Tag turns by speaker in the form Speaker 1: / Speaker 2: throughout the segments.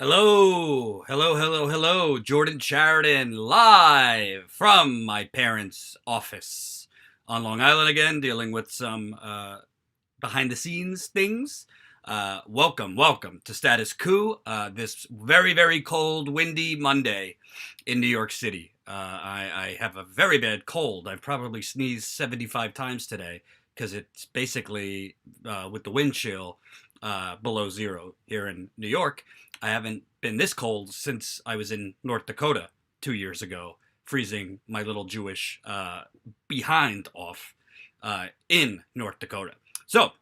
Speaker 1: Hello. Jordan Sheridan live from my parents' office on Long Island again, dealing with some behind the scenes things. Welcome to Status Coup, this very cold, windy Monday in New York City. I have a very bad cold. I've probably sneezed 75 times today because it's basically with the wind chill below zero here in New York. I haven't been this cold since I was in North Dakota 2 years ago, freezing my little Jewish behind off in North Dakota. So,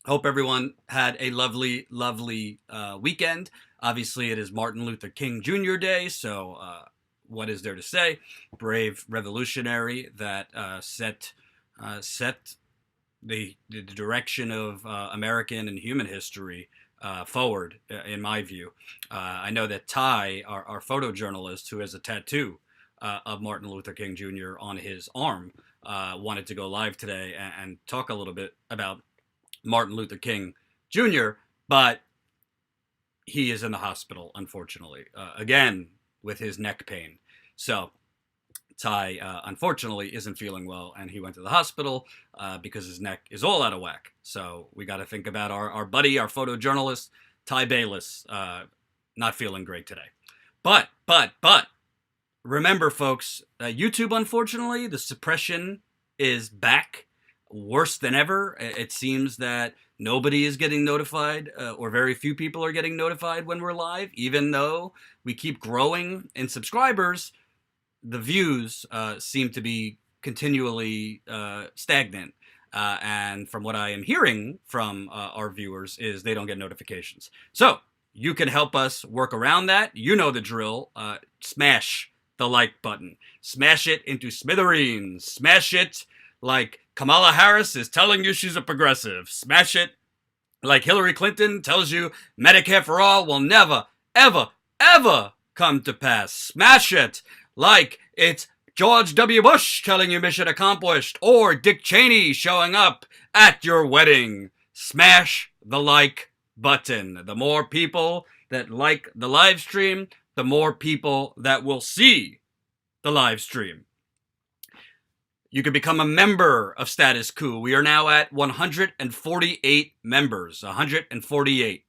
Speaker 1: hope everyone had a lovely weekend. Obviously, it is Martin Luther King Jr. Day, so what is there to say? Brave revolutionary that set the direction of American and human history forward, in my view. I know that Ty, our photojournalist, who has a tattoo of Martin Luther King Jr. on his arm, wanted to go live today and talk a little bit about Martin Luther King Jr., but he is in the hospital, unfortunately, again, with his neck pain. So Ty, unfortunately, isn't feeling well, and he went to the hospital because his neck is all out of whack. So we got to think about our buddy, our photojournalist, Ty Bayless, not feeling great today. But, remember, folks, YouTube, unfortunately, the suppression is back, worse than ever. It seems that nobody is getting notified, or very few people are getting notified when we're live, even though we keep growing in subscribers. The views seem to be continually stagnant. And from what I am hearing from our viewers is they don't get notifications. So you can help us work around that. You know the drill. Smash the like button. Smash it into smithereens. Smash it like Kamala Harris is telling you she's a progressive. Smash it like Hillary Clinton tells you Medicare for all will never, ever come to pass. Smash it like it's George W. Bush telling you mission accomplished, or Dick Cheney showing up at your wedding. Smash the like button. The more people that like the live stream, the more people that will see the live stream. You can become a member of Status Coup. We are now at 148 members. 148.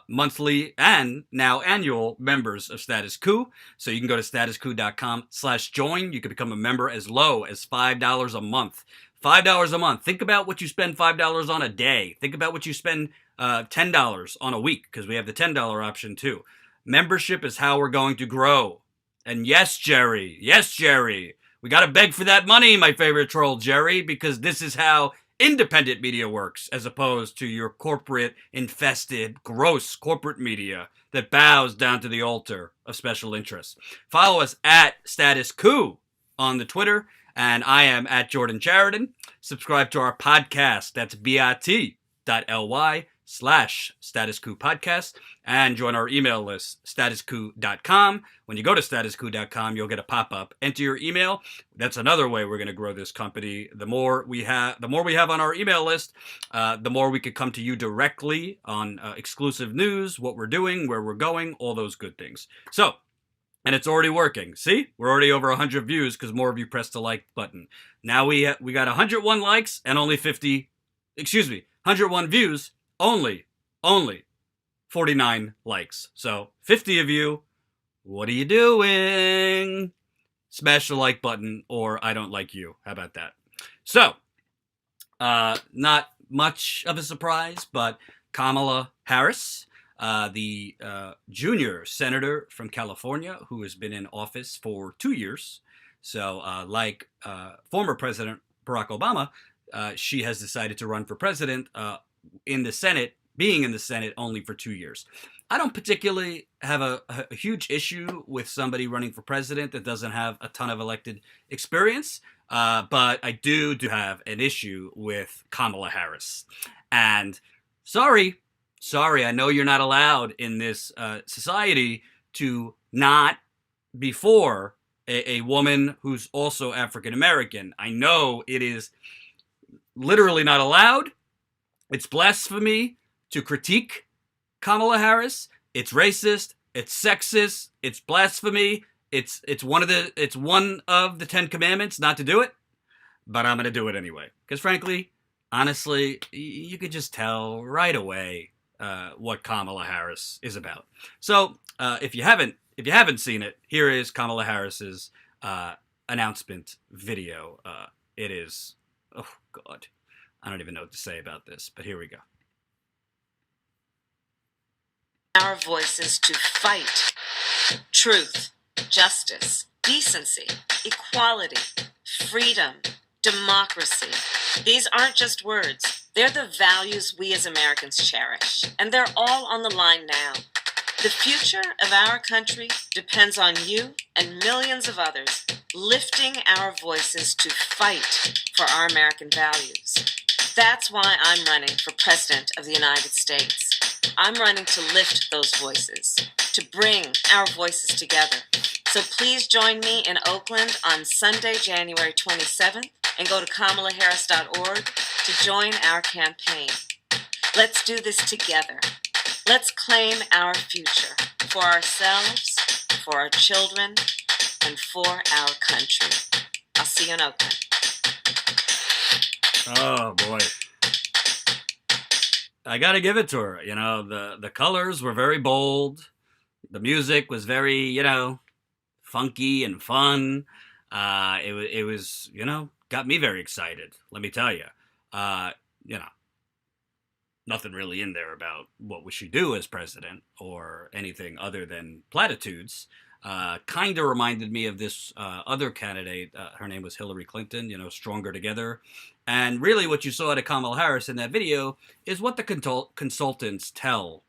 Speaker 1: Monthly and now annual members of Status Coup. So you can go to statuscoup.com/join. You can become a member as low as $5 a month. $5 a month. Think about what you spend $5 on a day. Think about what you spend $10 on a week, because we have the $10 option too. Membership is how we're going to grow. And yes, Jerry, we got to beg for that money, my favorite troll, Jerry, because this is how independent media works, as opposed to your corporate infested, gross corporate media that bows down to the altar of special interests. Follow us at Status Coup on the Twitter, and I am at Jordan Sheridan. Subscribe to our podcast. That's bit.ly/Status Coup podcast, and join our email list, statuscoup.com. When you go to statuscoup.com, you'll get a pop-up. Enter your email. That's another way we're going to grow this company. The more we have on our email list, the more we could come to you directly on exclusive news, what we're doing, where we're going, all those good things. So, and it's already working. See? We're already over 100 views because more of you pressed the like button. Now we got 101 likes and only 101 views, only 49 likes. So 50 of you, what are you doing? Smash the like button, or I don't like you. How about that? So, not much of a surprise, but Kamala Harris, the junior senator from California who has been in office for 2 years. So, like former President Barack Obama, she has decided to run for president in the Senate, being in the Senate only for 2 years. I don't particularly have a huge issue with somebody running for president that doesn't have a ton of elected experience, but I do have an issue with Kamala Harris. And sorry, I know you're not allowed in this society to not be for a woman who's also African American. I know it is literally not allowed. It's blasphemy to critique Kamala Harris. It's racist. It's sexist. It's blasphemy. It's one of the 10 Commandments not to do it, but I'm gonna do it anyway. Because frankly, honestly, you could just tell right away what Kamala Harris is about. So if you haven't seen it, here is Kamala Harris's announcement video. It is, oh God, I don't even know what to say about this, but here we go.
Speaker 2: Our voices to fight truth, justice, decency, equality, freedom, democracy. These aren't just words. They're the values we as Americans cherish, and they're all on the line now. The future of our country depends on you and millions of others lifting our voices to fight for our American values. That's why I'm running for President of the United States. I'm running to lift those voices, to bring our voices together. So please join me in Oakland on Sunday, January 27th, and go to KamalaHarris.org to join our campaign. Let's do this together. Let's claim our future for ourselves, for our children, and for our country. I'll see you in Oakland.
Speaker 1: Oh boy. I gotta give it to her. You know, the colors were very bold. The music was very, funky and fun. It was, got me very excited. Let me tell you. Nothing really in there about what we should do as president or anything other than platitudes. Kind of reminded me of this other candidate. Her name was Hillary Clinton, Stronger Together. And really what you saw out of Kamala Harris in that video is what the consultants tell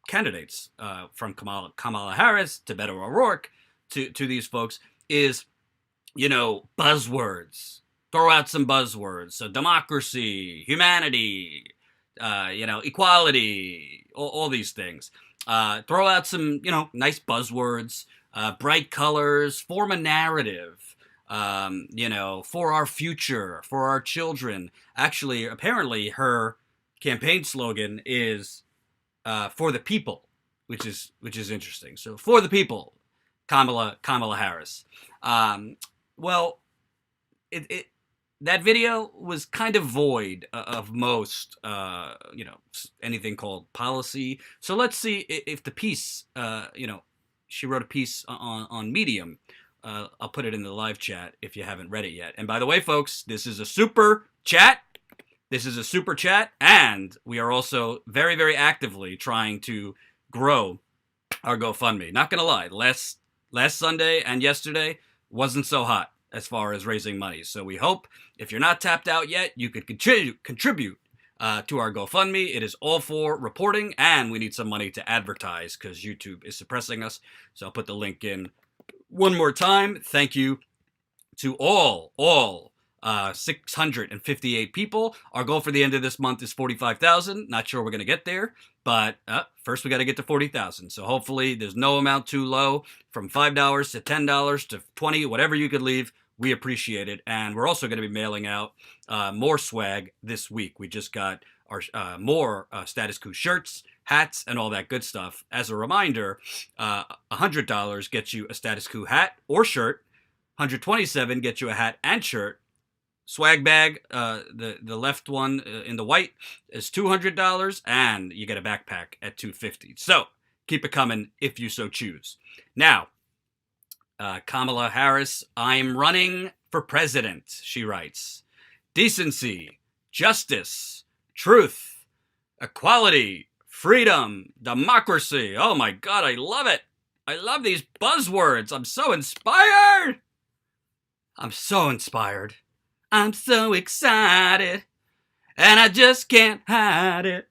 Speaker 1: candidates from Kamala Harris to Beto O'Rourke to these folks is, buzzwords. Throw out some buzzwords. So democracy, humanity, equality, all these things. Throw out some, nice buzzwords, bright colors, form a narrative, for our future, for our children. Actually, apparently her campaign slogan is for the people, which is interesting. So for the people, Kamala Harris. Well, that video was kind of void of most, anything called policy. So let's see if the piece, she wrote a piece on Medium. I'll put it in the live chat if you haven't read it yet. And by the way, folks, this is a super chat. This is a super chat. And we are also very, very actively trying to grow our GoFundMe. Not going to lie, last Sunday and yesterday wasn't so hot as far as raising money. So we hope if you're not tapped out yet, you could contribute to our GoFundMe. It is all for reporting, and we need some money to advertise because YouTube is suppressing us. So I'll put the link in one more time. Thank you to all 658 people. Our goal for the end of this month is 45,000. Not sure we're going to get there, but first we got to get to 40,000. So hopefully there's no amount too low, from $5 to $10 to $20, whatever you could leave. We appreciate it. And we're also going to be mailing out more swag this week. We just got our more Status Quo shirts, hats, and all that good stuff. As a reminder, $100 gets you a Status Quo hat or shirt. $127 gets you a hat and shirt. Swag bag, the left one in the white is $200, and you get a backpack at $250. So keep it coming if you so choose. Now, Kamala Harris, I'm running for president, she writes. Decency, justice, truth, equality, freedom, democracy. Oh my God, I love it. I love these buzzwords. I'm so inspired. I'm so inspired. I'm so excited, and I just can't hide it.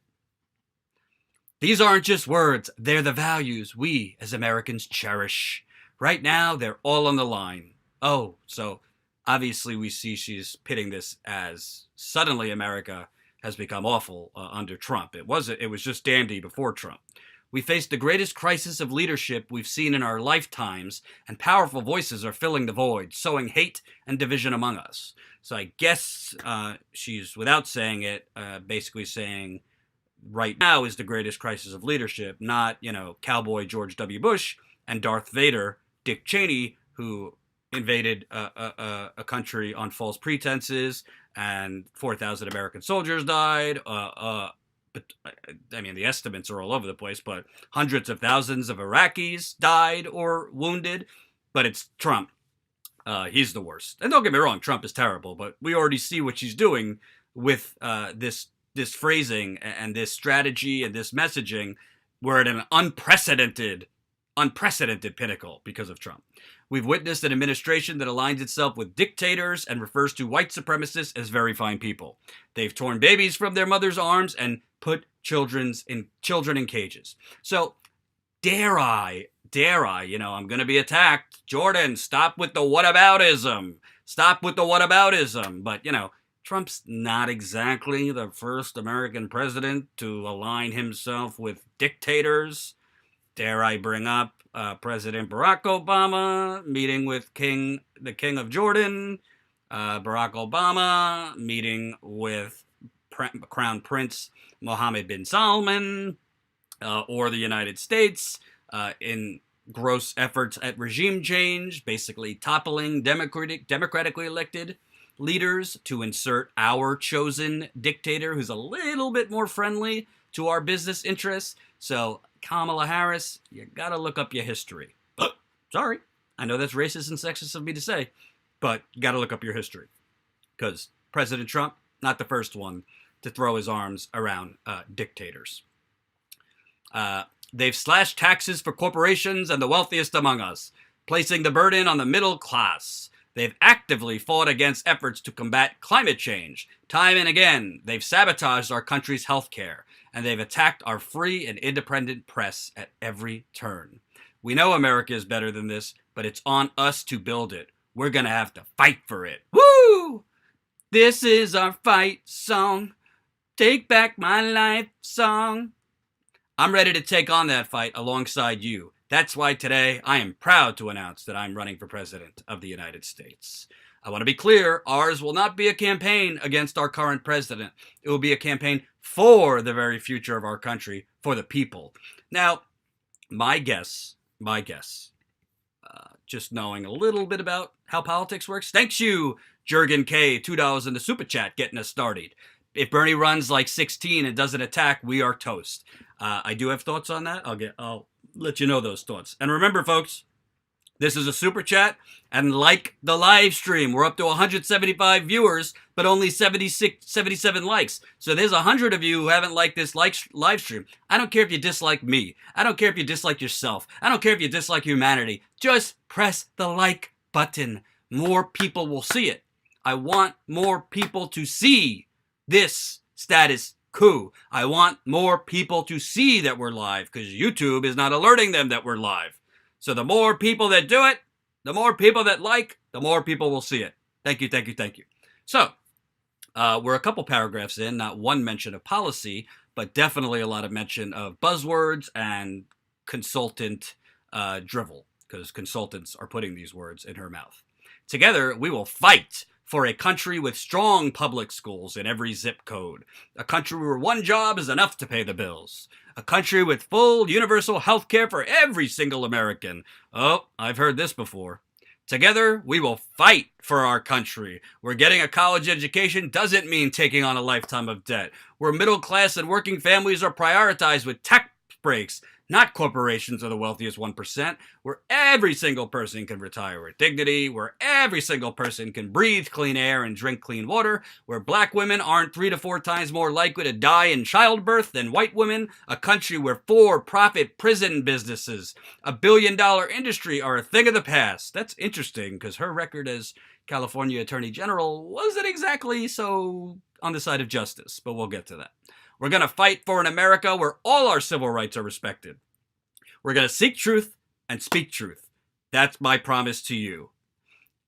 Speaker 1: These aren't just words. They're the values we as Americans cherish. Right now, they're all on the line. Oh, so obviously we see she's pitting this as suddenly America has become awful under Trump. It was just dandy before Trump. We face the greatest crisis of leadership we've seen in our lifetimes, and powerful voices are filling the void, sowing hate and division among us. So I guess she's, without saying it, basically saying right now is the greatest crisis of leadership, not, cowboy George W. Bush and Darth Vader, Dick Cheney, who invaded a country on false pretenses and 4,000 American soldiers died. But I mean, the estimates are all over the place, but hundreds of thousands of Iraqis died or wounded. But it's Trump. He's the worst. And don't get me wrong, Trump is terrible, but we already see what she's doing with this phrasing and this strategy and this messaging. We're at an unprecedented pinnacle because of Trump. We've witnessed an administration that aligns itself with dictators and refers to white supremacists as very fine people. They've torn babies from their mother's arms and put children in cages. So, dare I, I'm going to be attacked. Jordan, stop with the whataboutism. But, Trump's not exactly the first American president to align himself with dictators. Dare I bring up President Barack Obama meeting with the King of Jordan, Barack Obama meeting with Crown Prince Mohammed bin Salman, or the United States in gross efforts at regime change, basically toppling democratically elected leaders to insert our chosen dictator who's a little bit more friendly to our business interests. So, Kamala Harris, you gotta look up your history. Sorry, I know that's racist and sexist of me to say, but you gotta look up your history. Because President Trump, not the first one to throw his arms around dictators. They've slashed taxes for corporations and the wealthiest among us, placing the burden on the middle class. They've actively fought against efforts to combat climate change. Time and again, they've sabotaged our country's health care, and they've attacked our free and independent press at every turn. We know America is better than this, but it's on us to build it. We're going to have to fight for it. Woo! This is our fight song. Take back my life song. I'm ready to take on that fight alongside you. That's why today I am proud to announce that I'm running for president of the United States. I want to be clear, ours will not be a campaign against our current president. It will be a campaign for the very future of our country, for the people. Now, my guess, just knowing a little bit about how politics works, thanks you, Jurgen K, $2 in the super chat, getting us started. If Bernie runs like 16 and doesn't attack, we are toast. I do have thoughts on that. I'll let you know those thoughts. And remember, folks, this is a super chat, and like the live stream, we're up to 175 viewers, but only 77 likes. So there's 100 of you who haven't liked this live stream. I don't care if you dislike me. I don't care if you dislike yourself. I don't care if you dislike humanity. Just press the like button. More people will see it. I want more people to see this status quo. I want more people to see that we're live, because YouTube is not alerting them that we're live. So the more people that do it, the more people that like, the more people will see it. Thank you. So, we're a couple paragraphs in, not one mention of policy, but definitely a lot of mention of buzzwords and consultant drivel, because consultants are putting these words in her mouth. Together, we will fight for a country with strong public schools in every zip code. A country where one job is enough to pay the bills. A country with full universal health care for every single American. Oh, I've heard this before. Together, we will fight for our country, where getting a college education doesn't mean taking on a lifetime of debt, where middle class and working families are prioritized with tax breaks, not corporations or the wealthiest 1%, where every single person can retire with dignity, where every single person can breathe clean air and drink clean water, where black women aren't 3 to 4 times more likely to die in childbirth than white women, a country where for-profit prison businesses, $1 billion industry are a thing of the past. That's interesting, because her record as California Attorney General wasn't exactly so on the side of justice, but we'll get to that. We're going to fight for an America where all our civil rights are respected. We're going to seek truth and speak truth. That's my promise to you.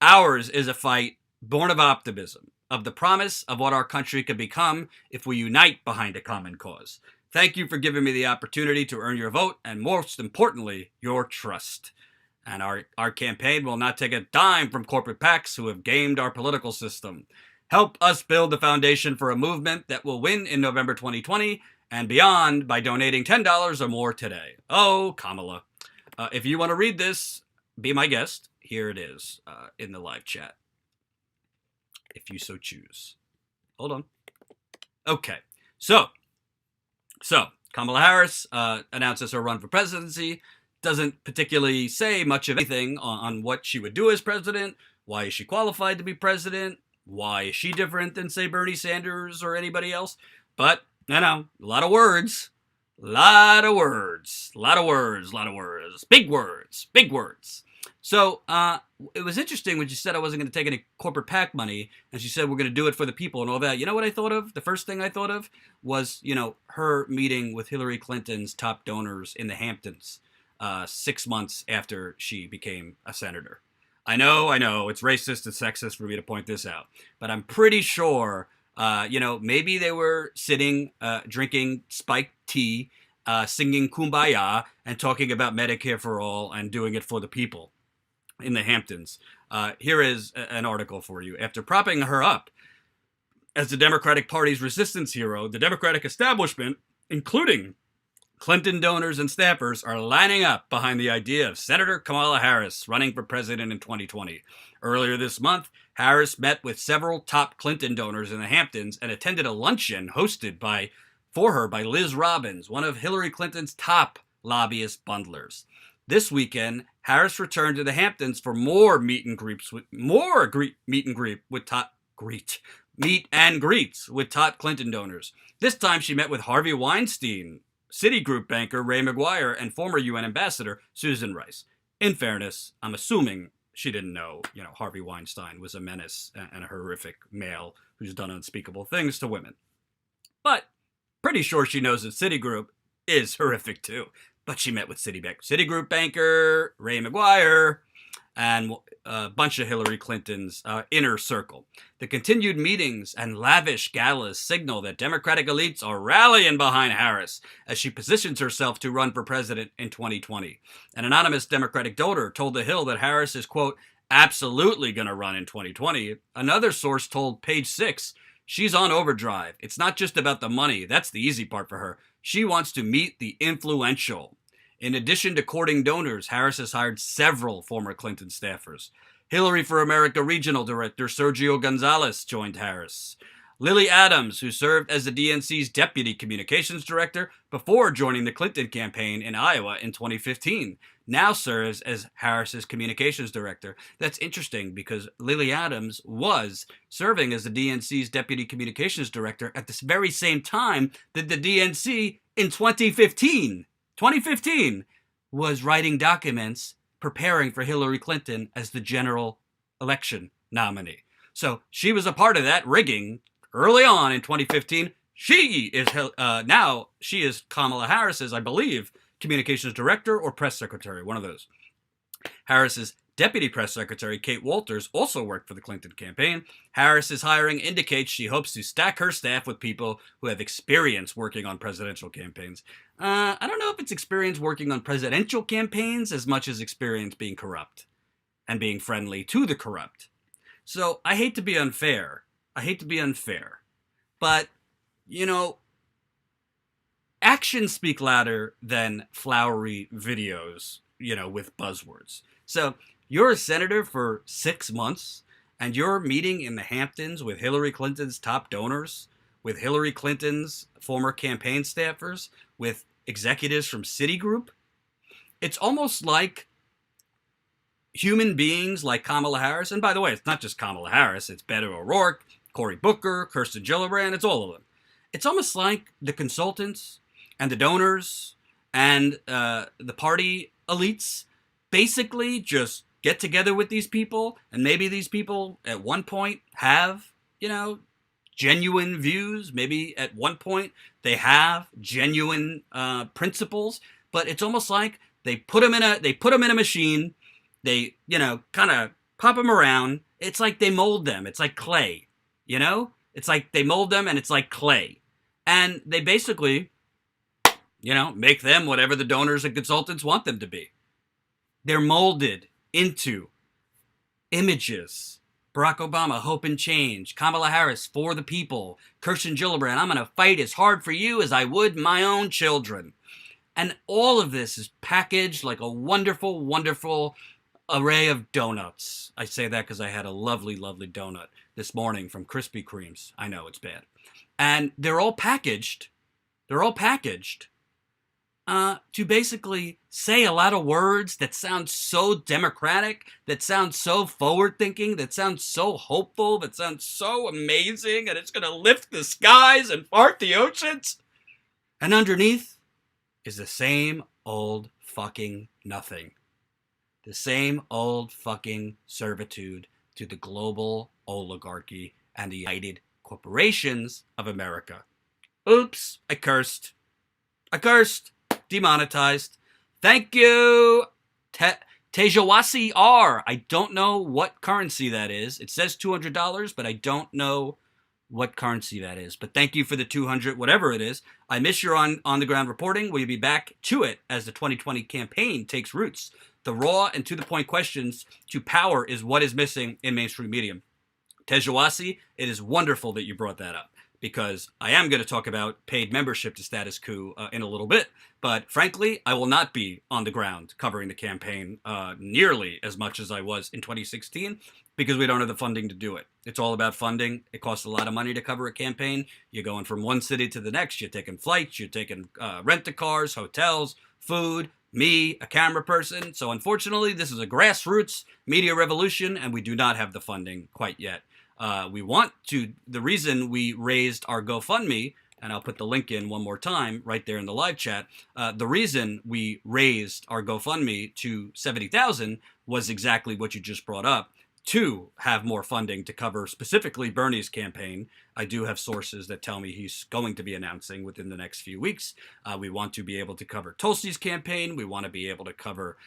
Speaker 1: Ours is a fight born of optimism, of the promise of what our country could become if we unite behind a common cause. Thank you for giving me the opportunity to earn your vote, and most importantly, your trust. And our campaign will not take a dime from corporate PACs who have gamed our political system. Help us build the foundation for a movement that will win in November 2020 and beyond by donating $10 or more today. Oh, Kamala. If you want to read this, be my guest. Here it is in the live chat, if you so choose. Hold on. Okay. So Kamala Harris announces her run for presidency. Doesn't particularly say much of anything on what she would do as president. Why is she qualified to be president? Why is she different than, say, Bernie Sanders or anybody else? But, a lot of words. Lot of words. Big words. So, it was interesting when she said I wasn't going to take any corporate PAC money, and she said we're going to do it for the people and all that. You know what I thought of? The first thing I thought of was, her meeting with Hillary Clinton's top donors in the Hamptons 6 months after she became a senator. I know, it's racist and sexist for me to point this out, but I'm pretty sure, maybe they were sitting, drinking spiked tea, singing Kumbaya, and talking about Medicare for all and doing it for the people in the Hamptons. Here is an article for you. After propping her up as the Democratic Party's resistance hero, the Democratic establishment, including Clinton donors and staffers, are lining up behind the idea of Senator Kamala Harris running for president in 2020. Earlier this month, Harris met with several top Clinton donors in the Hamptons and attended a luncheon hosted for her by Liz Robbins, one of Hillary Clinton's top lobbyist bundlers. This weekend, Harris returned to the Hamptons for more meet and greets with top Clinton donors. This time, she met with Harvey Weinstein, Citigroup banker Ray McGuire, and former UN ambassador Susan Rice. In fairness, I'm assuming she didn't know, Harvey Weinstein was a menace and a horrific male who's done unspeakable things to women. But pretty sure she knows that Citigroup is horrific too. But she met with Citigroup banker Ray McGuire and a bunch of Hillary Clinton's inner circle. The continued meetings and lavish galas signal that Democratic elites are rallying behind Harris as she positions herself to run for president in 2020. An anonymous Democratic donor told The Hill that Harris is, quote, absolutely going to run in 2020. Another source told Page Six she's on overdrive. It's not just about the money. That's the easy part for her. She wants to meet the influential. In addition to courting donors, Harris has hired several former Clinton staffers. Hillary for America Regional Director Sergio Gonzalez joined Harris. Lily Adams, who served as the DNC's Deputy Communications Director before joining the Clinton campaign in Iowa in 2015, now serves as Harris's Communications Director. That's interesting because Lily Adams was serving as the DNC's Deputy Communications Director at the very same time that the DNC in 2015 was writing documents preparing for Hillary Clinton as the general election nominee. So she was a part of that rigging early on in 2015. She is Kamala Harris's, I believe, communications director or press secretary, one of those. Harris's deputy press secretary, Kate Walters, also worked for the Clinton campaign. Harris's hiring indicates she hopes to stack her staff with people who have experience working on presidential campaigns. I don't know if it's experience working on presidential campaigns as much as experience being corrupt and being friendly to the corrupt. So I hate to be unfair. But, actions speak louder than flowery videos, with buzzwords. So you're a senator for 6 months, and you're meeting in the Hamptons with Hillary Clinton's top donors, with Hillary Clinton's former campaign staffers, with executives from Citigroup. It's almost like human beings like Kamala Harris, and by the way, it's not just Kamala Harris, it's Beto O'Rourke, Cory Booker, Kirsten Gillibrand, it's all of them. It's almost like the consultants and the donors and the party elites basically just get together with these people, and maybe these people at one point have, genuine views. Maybe at one point they have genuine principles, but it's almost like they put them in a machine. They, kind of pop them around. It's like they mold them. It's like clay, It's like they mold them and it's like clay. And they basically, make them whatever the donors and consultants want them to be. They're molded into images Barack Obama, hope and change. Kamala Harris, for the people. Kirsten Gillibrand, I'm going to fight as hard for you as I would my own children. And all of this is packaged like a wonderful, wonderful array of donuts. I say that because I had a lovely, lovely donut this morning from Krispy Kreme's. I know it's bad. And they're all packaged. They're all packaged to basically say a lot of words that sound so democratic, that sound so forward-thinking, that sound so hopeful, that sound so amazing, and it's going to lift the skies and part the oceans. And underneath is the same old fucking nothing. The same old fucking servitude to the global oligarchy and the United Corporations of America. Oops, I cursed. Demonetized. Thank you, Tejawasi R. I don't know what currency that is. It says $200, but I don't know what currency that is. But thank you for the 200, whatever it is. I miss your on-the-ground reporting. Will you be back to it as the 2020 campaign takes roots? The raw and to-the-point questions to power is what is missing in mainstream media. Tejawasi, it is wonderful that you brought that up, because I am going to talk about paid membership to Status Coup in a little bit. But frankly, I will not be on the ground covering the campaign nearly as much as I was in 2016, because we don't have the funding to do it. It's all about funding. It costs a lot of money to cover a campaign. You're going from one city to the next. You're taking flights. You're taking rent-a-cars, hotels, food, me, a camera person. So unfortunately, this is a grassroots media revolution, and we do not have the funding quite yet. The reason we raised our GoFundMe, and I'll put the link in one more time right there in the live chat. The reason we raised our GoFundMe to 70,000 was exactly what you just brought up, to have more funding to cover specifically Bernie's campaign. I do have sources that tell me he's going to be announcing within the next few weeks. We want to be able to cover Tulsi's campaign. We want to be able to cover,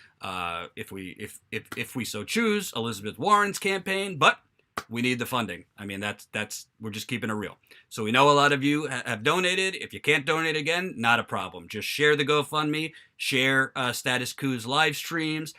Speaker 1: if we so choose, Elizabeth Warren's campaign, but we need the funding. I mean, we're just keeping it real. So we know a lot of you have donated. If you can't donate again, not a problem. Just share the GoFundMe, share Status Quo's live streams,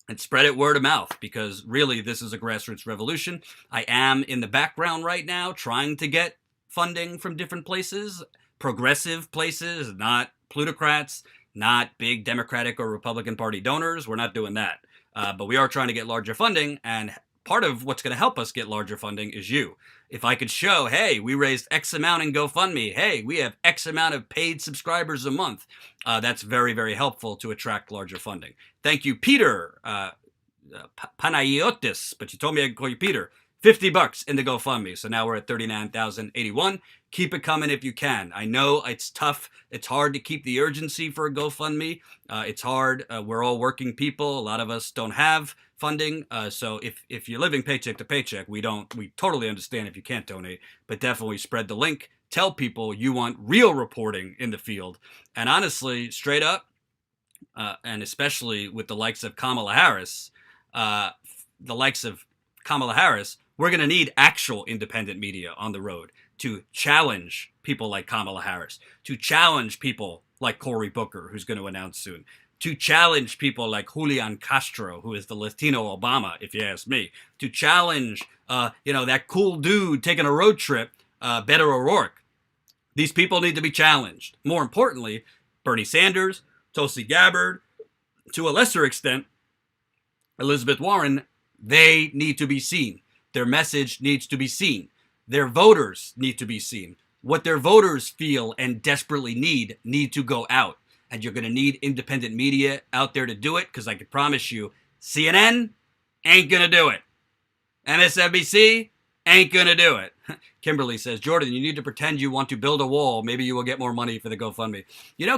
Speaker 1: and spread it word of mouth, because really this is a grassroots revolution. I am in the background right now trying to get funding from different places, progressive places, not plutocrats, not big Democratic or Republican Party donors. We're not doing that. But we are trying to get larger funding, and part of what's going to help us get larger funding is you. If I could show, hey, we raised X amount in GoFundMe, hey, we have X amount of paid subscribers a month, that's very, very helpful to attract larger funding. Thank you, Peter Panayotis, but you told me I could call you Peter. $50 in the GoFundMe, so now we're at 39,081. Keep it coming if you can. I know it's tough. It's hard to keep the urgency for a GoFundMe. It's hard. We're all working people. A lot of us don't have funding. So if you're living paycheck to paycheck, we totally understand if you can't donate, but definitely spread the link. Tell people you want real reporting in the field. And honestly, straight up, and especially with the likes of Kamala Harris, we're going to need actual independent media on the road to challenge people like Kamala Harris, to challenge people like Cory Booker, who's going to announce soon, to challenge people like Julian Castro, who is the Latino Obama, if you ask me, to challenge, that cool dude taking a road trip, Beto O'Rourke. These people need to be challenged. More importantly, Bernie Sanders, Tulsi Gabbard, to a lesser extent, Elizabeth Warren, they need to be seen. Their message needs to be seen. Their voters need to be seen. What their voters feel and desperately need to go out. And you're going to need independent media out there to do it, because I can promise you, CNN ain't going to do it. MSNBC ain't going to do it. Kimberly says, Jordan, you need to pretend you want to build a wall. Maybe you will get more money for the GoFundMe.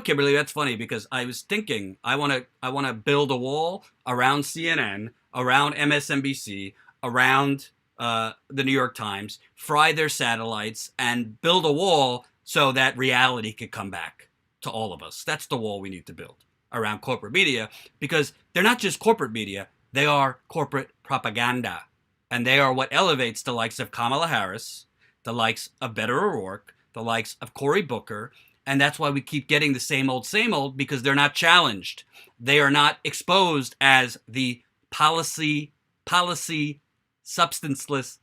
Speaker 1: Kimberly, that's funny, because I was thinking I want to build a wall around CNN, around MSNBC, around the New York Times, fry their satellites, and build a wall so that reality could come back to all of us. That's the wall we need to build around corporate media, because they're not just corporate media, they are corporate propaganda. And they are what elevates the likes of Kamala Harris, the likes of Beto O'Rourke, the likes of Cory Booker, and that's why we keep getting the same old, because they're not challenged. They are not exposed as the policy substanceless,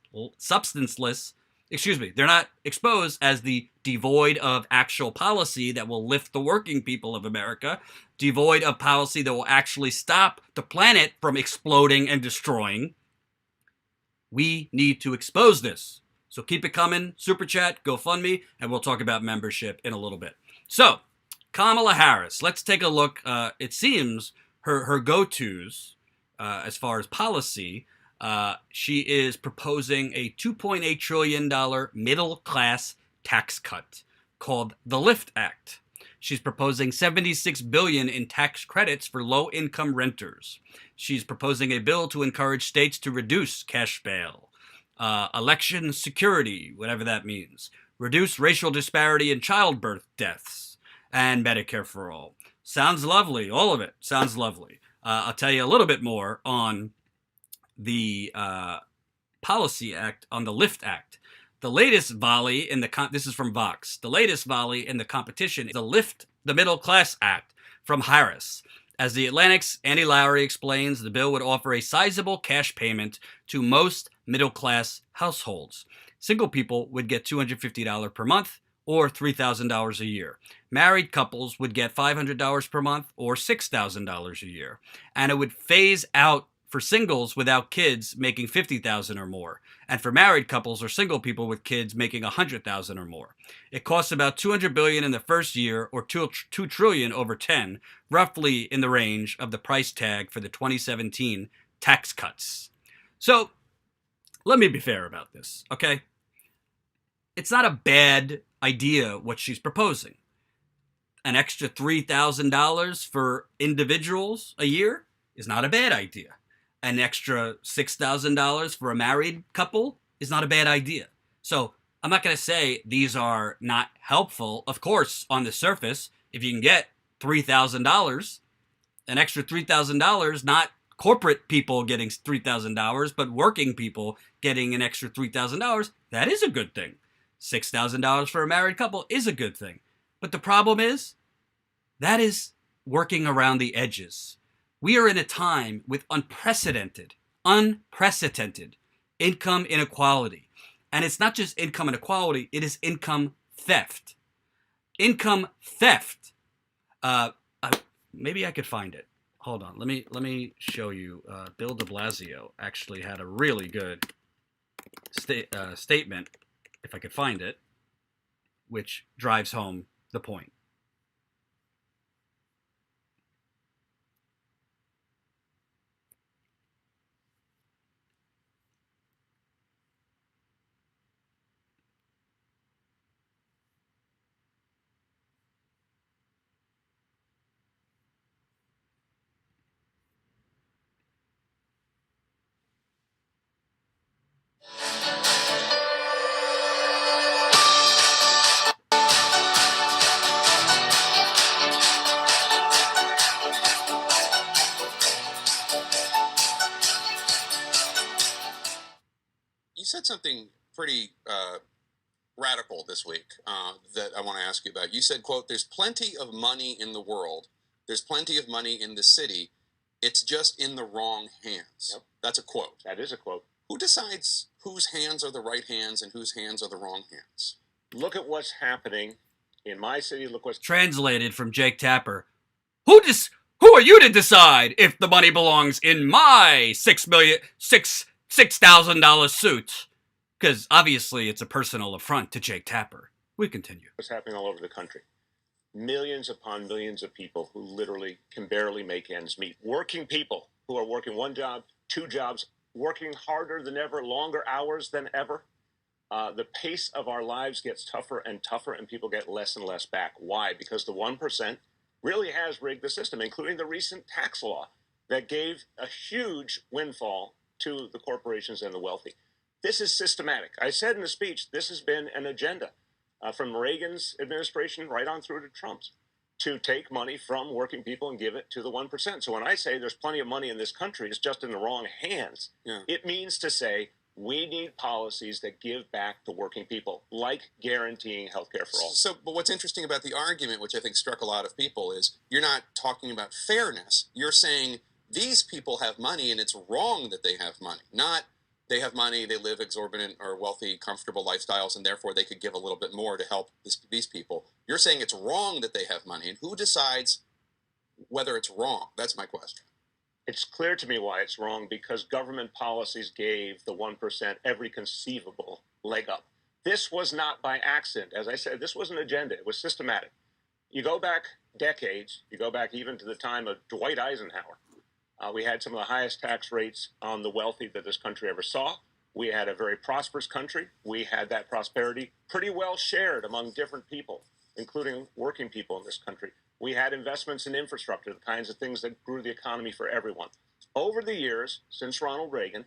Speaker 1: excuse me, they're not exposed as the devoid of actual policy that will lift the working people of America, devoid of policy that will actually stop the planet from exploding and destroying. We need to expose this. So keep it coming. Super chat, GoFundMe, and we'll talk about membership in a little bit. So, Kamala Harris, let's take a look. It seems her go-tos as far as policy, she is proposing a $2.8 trillion middle-class tax cut called the LIFT Act. She's proposing $76 billion in tax credits for low-income renters. She's proposing a bill to encourage states to reduce cash bail, election security, whatever that means, reduce racial disparity in childbirth deaths, and Medicare for all. Sounds lovely. All of it sounds lovely. I'll tell you a little bit more on the Policy Act, on the LIFT Act. The latest volley in the this is from Vox. The latest volley in the competition is the Lift the Middle Class Act from Harris. As the Atlantic's Andy Lowry explains, the bill would offer a sizable cash payment to most middle-class households. Single people would get $250 per month or $3,000 a year. Married couples would get $500 per month or $6,000 a year. And it would phase out for singles without kids making $50,000 or more, and for married couples or single people with kids making $100,000 or more. It costs about $200 billion in the first year, or $2 trillion over 10, roughly in the range of the price tag for the 2017 tax cuts. So, let me be fair about this, okay? It's not a bad idea what she's proposing. An extra $3,000 for individuals a year is not a bad idea. An extra $6,000 for a married couple is not a bad idea. So I'm not going to say these are not helpful. Of course, on the surface, if you can get $3,000, an extra $3,000, not corporate people getting $3,000, but working people getting an extra $3,000, that is a good thing. $6,000 for a married couple is a good thing. But the problem is, that is working around the edges. We are in a time with unprecedented income inequality. And it's not just income inequality, it is income theft. Income theft. Maybe I could find it. Hold on. Let me show you. Bill de Blasio actually had a really good statement, if I could find it, which drives home the point.
Speaker 3: You said something pretty radical this week that I want to ask you about. You said, quote, "There's plenty of money in the world. There's plenty of money in the city. It's just in the wrong hands."
Speaker 4: Yep.
Speaker 3: That's a quote.
Speaker 4: That is a quote.
Speaker 3: Who decides whose hands are the right hands and whose hands are the wrong hands?
Speaker 4: Look at what's happening in my city. Look what's
Speaker 1: Translated from Jake Tapper. Who are you to decide if the money belongs in my $6,000 suit? Because obviously it's a personal affront to Jake Tapper. We continue.
Speaker 4: what's happening all over the country. Millions upon millions of people who literally can barely make ends meet. Working people who are working one job, two jobs, working harder than ever, longer hours than ever. The pace of our lives gets tougher and tougher, and people get less and less back. Why? Because the 1% really has rigged the system, including the recent tax law that gave a huge windfall to the corporations and the wealthy. This is systematic. I said in the speech, this has been an agenda from Reagan's administration right on through to Trump's, to take money from working people and give it to the 1%. So when I say there's plenty of money in this country, it's just in the wrong hands, It means to say we need policies that give back to working people, like guaranteeing health care for all.
Speaker 3: So, but what's interesting about the argument, which I think struck a lot of people, is you're not talking about fairness. You're saying these people have money and it's wrong that they have money, not they have money, they live exorbitant or wealthy, comfortable lifestyles, and therefore they could give a little bit more to help these people. You're saying it's wrong that they have money, and who decides whether it's wrong? That's my question.
Speaker 4: It's clear to me why it's wrong, because government policies gave the 1% every conceivable leg up. This was not by accident. As I said, this was an agenda. It was systematic. You go back decades, you go back even to the time of Dwight Eisenhower. We had some of the highest tax rates on the wealthy that this country ever saw. We had a very prosperous country. We had that prosperity pretty well shared among different people, including working people in this country. We had investments in infrastructure, the kinds of things that grew the economy for everyone. Over the years, since Ronald Reagan,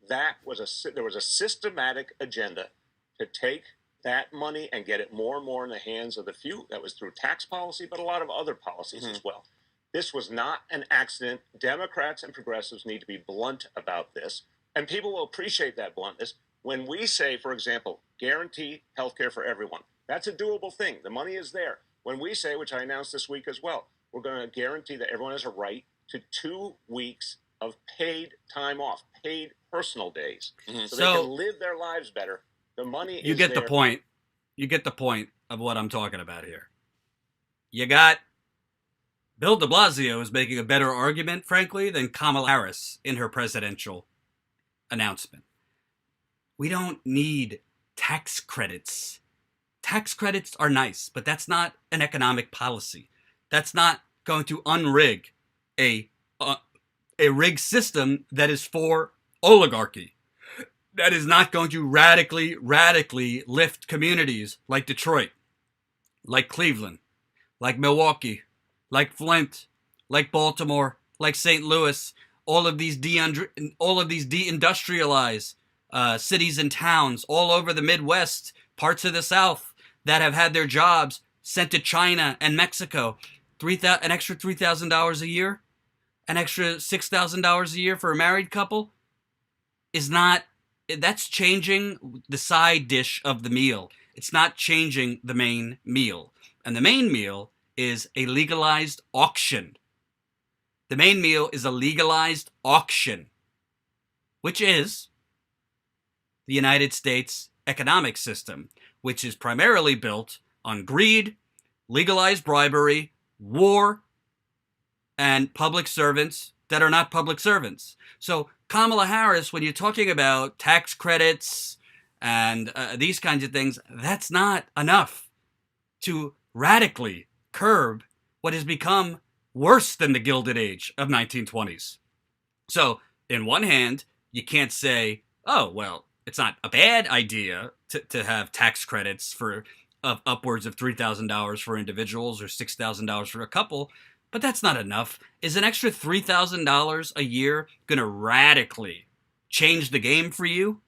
Speaker 4: there was a systematic agenda to take that money and get it more and more in the hands of the few. That was through tax policy, but a lot of other policies as well. This was not an accident. Democrats and progressives need to be blunt about this, and people will appreciate that bluntness. When we say, for example, guarantee health care for everyone, that's a doable thing. The money is there. When we say, which I announced this week as well, we're going to guarantee that everyone has a right to 2 weeks of paid time off, paid personal days, so they can live their lives better. The money is there.
Speaker 1: You get the point. You get the point of what I'm talking about here. You got Bill de Blasio is making a better argument, frankly, than Kamala Harris in her presidential announcement. We don't need tax credits. Tax credits are nice, but that's not an economic policy. That's not going to unrig a rigged system that is for oligarchy. That is not going to radically lift communities like Detroit, like Cleveland, like Milwaukee, like Flint, like Baltimore, like St. Louis, all of these deindustrialized cities and towns all over the Midwest, parts of the South that have had their jobs sent to China and Mexico. An extra $3,000 a year, an extra $6,000 a year for a married couple is not. That's changing the side dish of the meal. It's not changing the main meal. And the main meal is a legalized auction. The main meal is a legalized auction, which is the United States economic system, which is primarily built on greed, legalized bribery, war, and public servants that are not public servants. So Kamala Harris, when you're talking about tax credits and these kinds of things, that's not enough to radically curb what has become worse than the Gilded Age of 1920s. So, in one hand, you can't say, oh, well, it's not a bad idea to have tax credits of upwards of $3,000 for individuals or $6,000 for a couple, but that's not enough. Is an extra $3,000 a year going to radically change the game for you?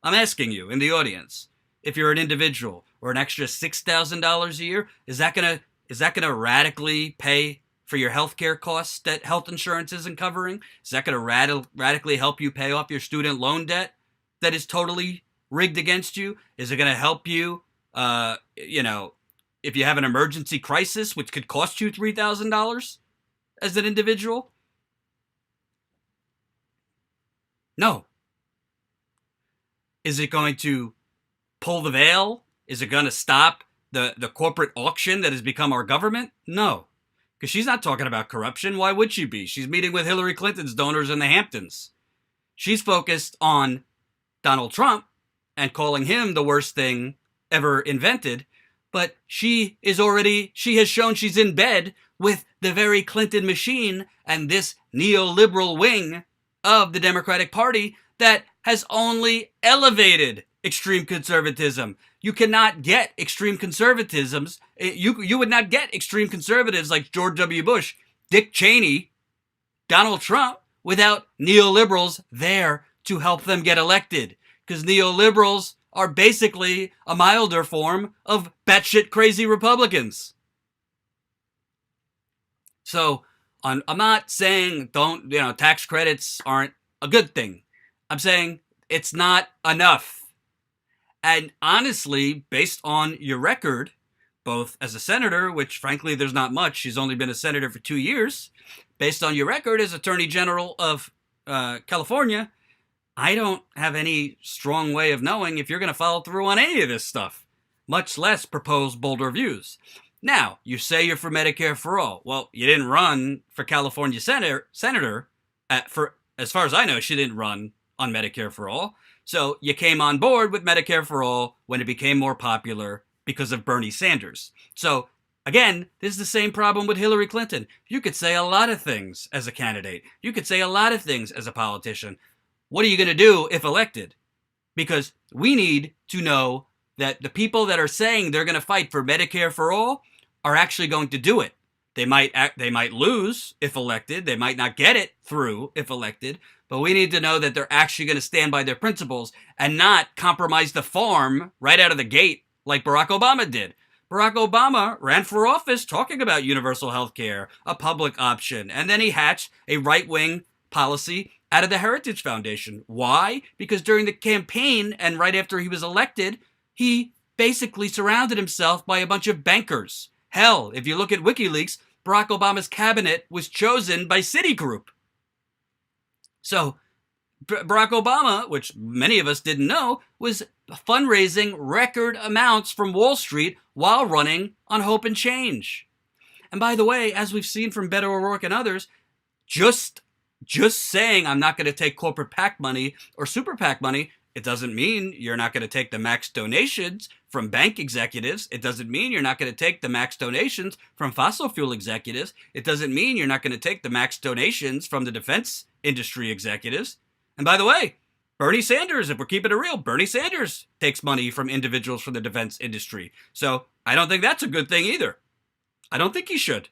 Speaker 1: I'm asking you in the audience, if you're an individual, or an extra $6,000 a year, is that going to radically pay for your health care costs that health insurance isn't covering? Is that going to radically help you pay off your student loan debt that is totally rigged against you? Is it going to help you, if you have an emergency crisis, which could cost you $3,000 as an individual? No. Is it going to pull the veil? Is it going to stop the corporate auction that has become our government? No. Because she's not talking about corruption. Why would she be? She's meeting with Hillary Clinton's donors in the Hamptons. She's focused on Donald Trump and calling him the worst thing ever invented. But she has shown she's in bed with the very Clinton machine and this neoliberal wing of the Democratic Party that has only elevated extreme conservatism. You cannot get extreme conservatisms. You would not get extreme conservatives like George W. Bush, Dick Cheney, Donald Trump without neoliberals there to help them get elected. Because neoliberals are basically a milder form of batshit crazy Republicans. So I'm not saying tax credits aren't a good thing. I'm saying it's not enough. And honestly, based on your record, both as a senator, which frankly there's not much, she's only been a senator for 2 years, based on your record as Attorney General of California, I don't have any strong way of knowing if you're going to follow through on any of this stuff, much less propose bolder views. Now, you say you're for Medicare for all. Well, you didn't run for California senator. For as far as I know, she didn't run on Medicare for all. So you came on board with Medicare for all when it became more popular because of Bernie Sanders. So again, this is the same problem with Hillary Clinton. You could say a lot of things as a candidate. You could say a lot of things as a politician. What are you going to do if elected? Because we need to know that the people that are saying they're going to fight for Medicare for all are actually going to do it. They might lose if elected. They might not get it through if elected. But we need to know that they're actually going to stand by their principles and not compromise the farm right out of the gate like Barack Obama did. Barack Obama ran for office talking about universal health care, a public option, and then he hatched a right-wing policy out of the Heritage Foundation. Why? Because during the campaign and right after he was elected, he basically surrounded himself by a bunch of bankers. Hell, if you look at WikiLeaks, Barack Obama's cabinet was chosen by Citigroup. So Barack Obama, which many of us didn't know, was fundraising record amounts from Wall Street while running on hope and change. And by the way, as we've seen from Beto O'Rourke and others, just saying I'm not going to take corporate PAC money or super PAC money, it doesn't mean you're not going to take the max donations from bank executives. It doesn't mean you're not going to take the max donations from fossil fuel executives. It doesn't mean you're not going to take the max donations from the defense industry executives. And by the way, Bernie Sanders, if we're keeping it real, Bernie Sanders takes money from individuals from the defense industry. So I don't think that's a good thing either. I don't think he should.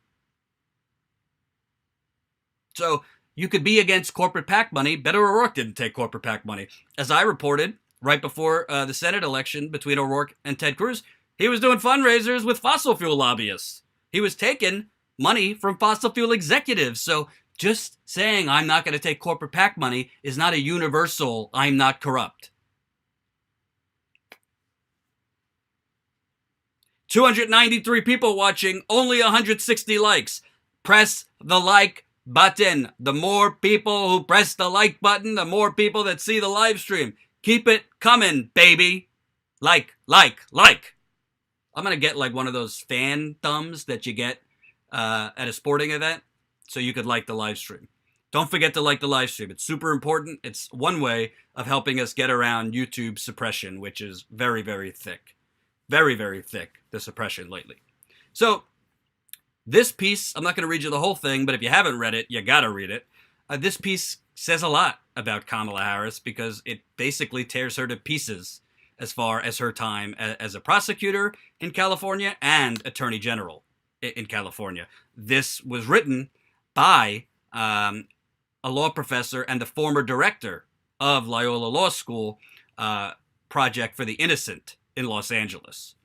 Speaker 1: So you could be against corporate PAC money. Beto O'Rourke didn't take corporate PAC money. As I reported right before the Senate election between O'Rourke and Ted Cruz, he was doing fundraisers with fossil fuel lobbyists. He was taking money from fossil fuel executives. So just saying I'm not going to take corporate PAC money is not a universal I'm not corrupt. 293 people watching, only 160 likes. Press the like button. The more people who press the like button, the more people that see the live stream. Keep it coming, baby. Like. I'm going to get like one of those fan thumbs that you get at a sporting event so you could like the live stream. Don't forget to like the live stream. It's super important. It's one way of helping us get around YouTube suppression, which is very, very thick. Very, very thick, the suppression lately. So this piece, I'm not going to read you the whole thing, but if you haven't read it, you got to read it. This piece says a lot about Kamala Harris because it basically tears her to pieces as far as her time as a prosecutor in California and attorney general in California. This was written by a law professor and the former director of Loyola Law School, Project for the Innocent in Los Angeles.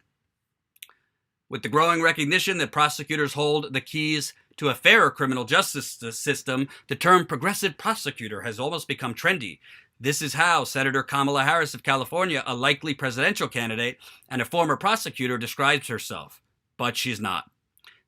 Speaker 1: With the growing recognition that prosecutors hold the keys to a fairer criminal justice system, the term progressive prosecutor has almost become trendy. This is how Senator Kamala Harris of California, a likely presidential candidate and a former prosecutor, describes herself. But she's not.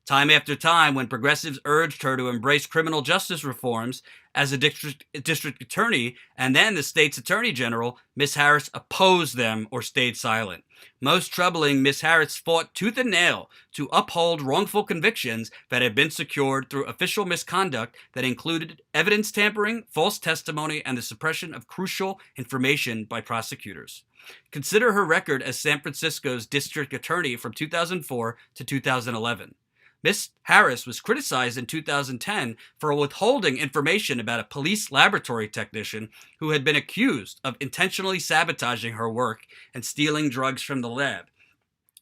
Speaker 1: Time after time, when progressives urged her to embrace criminal justice reforms as a district attorney and then the state's attorney general, Ms. Harris opposed them or stayed silent. Most troubling, Ms. Harris fought tooth and nail to uphold wrongful convictions that had been secured through official misconduct that included evidence tampering, false testimony, and the suppression of crucial information by prosecutors. Consider her record as San Francisco's district attorney from 2004 to 2011. Ms. Harris was criticized in 2010 for withholding information about a police laboratory technician who had been accused of intentionally sabotaging her work and stealing drugs from the lab.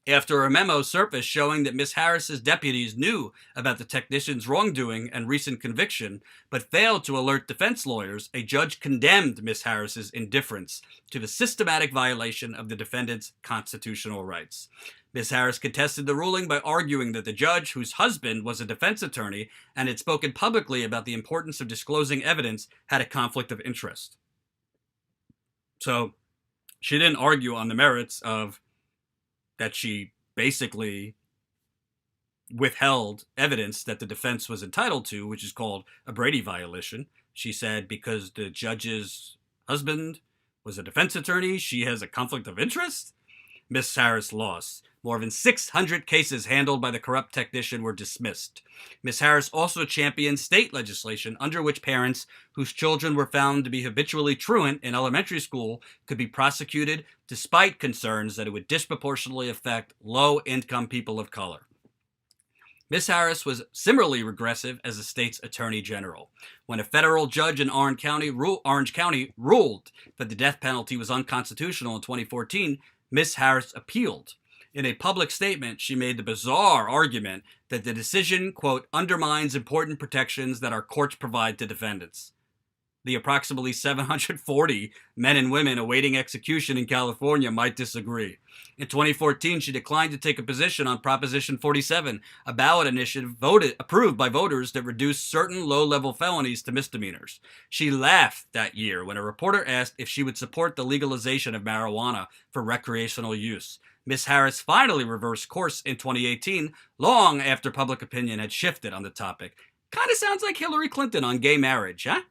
Speaker 1: After a memo surfaced showing that Ms. Harris's deputies knew about the technician's wrongdoing and recent conviction, but failed to alert defense lawyers, a judge condemned Ms. Harris's indifference to the systematic violation of the defendant's constitutional rights. Ms. Harris contested the ruling by arguing that the judge, whose husband was a defense attorney and had spoken publicly about the importance of disclosing evidence, had a conflict of interest. So she didn't argue on the merits of that she basically withheld evidence that the defense was entitled to, which is called a Brady violation. She said because the judge's husband was a defense attorney. She has a conflict of interest. Miss Harris lost. More than 600 cases handled by the corrupt technician were dismissed. Miss Harris also championed state legislation under which parents whose children were found to be habitually truant in elementary school could be prosecuted despite concerns that it would disproportionately affect low-income people of color. Miss Harris was similarly regressive as the state's attorney general. When a federal judge in Orange County ruled that the death penalty was unconstitutional in 2014, Miss Harris appealed. In a public statement, she made the bizarre argument that the decision, quote, undermines important protections that our courts provide to defendants. The approximately 740 men and women awaiting execution in California might disagree. In 2014, she declined to take a position on Proposition 47, a ballot initiative approved by voters that reduced certain low-level felonies to misdemeanors. She laughed that year when a reporter asked if she would support the legalization of marijuana for recreational use. Miss Harris finally reversed course in 2018, long after public opinion had shifted on the topic. Kind of sounds like Hillary Clinton on gay marriage, huh?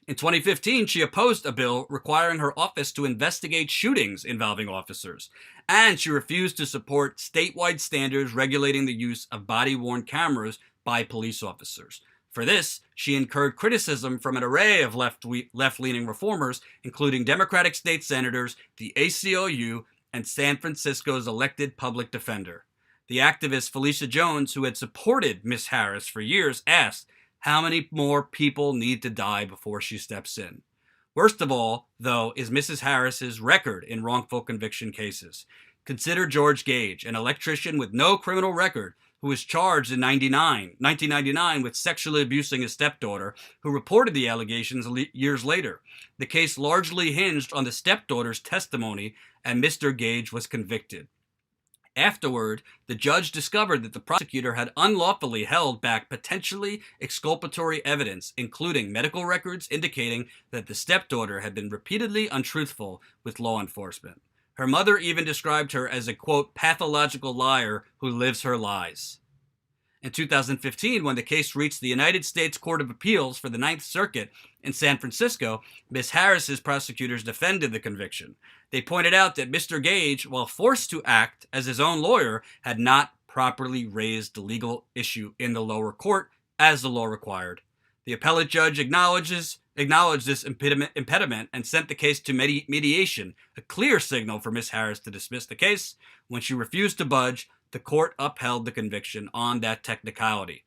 Speaker 1: In 2015, she opposed a bill requiring her office to investigate shootings involving officers, and she refused to support statewide standards regulating the use of body-worn cameras by police officers. For this, she incurred criticism from an array of left-leaning reformers, including Democratic state senators, the ACLU, and San Francisco's elected public defender. The activist Felicia Jones, who had supported Miss Harris for years, asked, how many more people need to die before she steps in? Worst of all, though, is Mrs. Harris's record in wrongful conviction cases. Consider George Gage, an electrician with no criminal record, who was charged in 1999 with sexually abusing his stepdaughter, who reported the allegations years later. The case largely hinged on the stepdaughter's testimony, and Mr. Gage was convicted. Afterward, the judge discovered that the prosecutor had unlawfully held back potentially exculpatory evidence, including medical records indicating that the stepdaughter had been repeatedly untruthful with law enforcement. Her mother even described her as a, quote, pathological liar who lives her lies. In 2015, when the case reached the United States Court of Appeals for the Ninth Circuit in San Francisco, Ms. Harris's prosecutors defended the conviction. They pointed out that Mr. Gage, while forced to act as his own lawyer, had not properly raised the legal issue in the lower court as the law required. The appellate judge acknowledged this impediment and sent the case to mediation, a clear signal for Ms. Harris to dismiss the case. When she refused to budge, the court upheld the conviction on that technicality.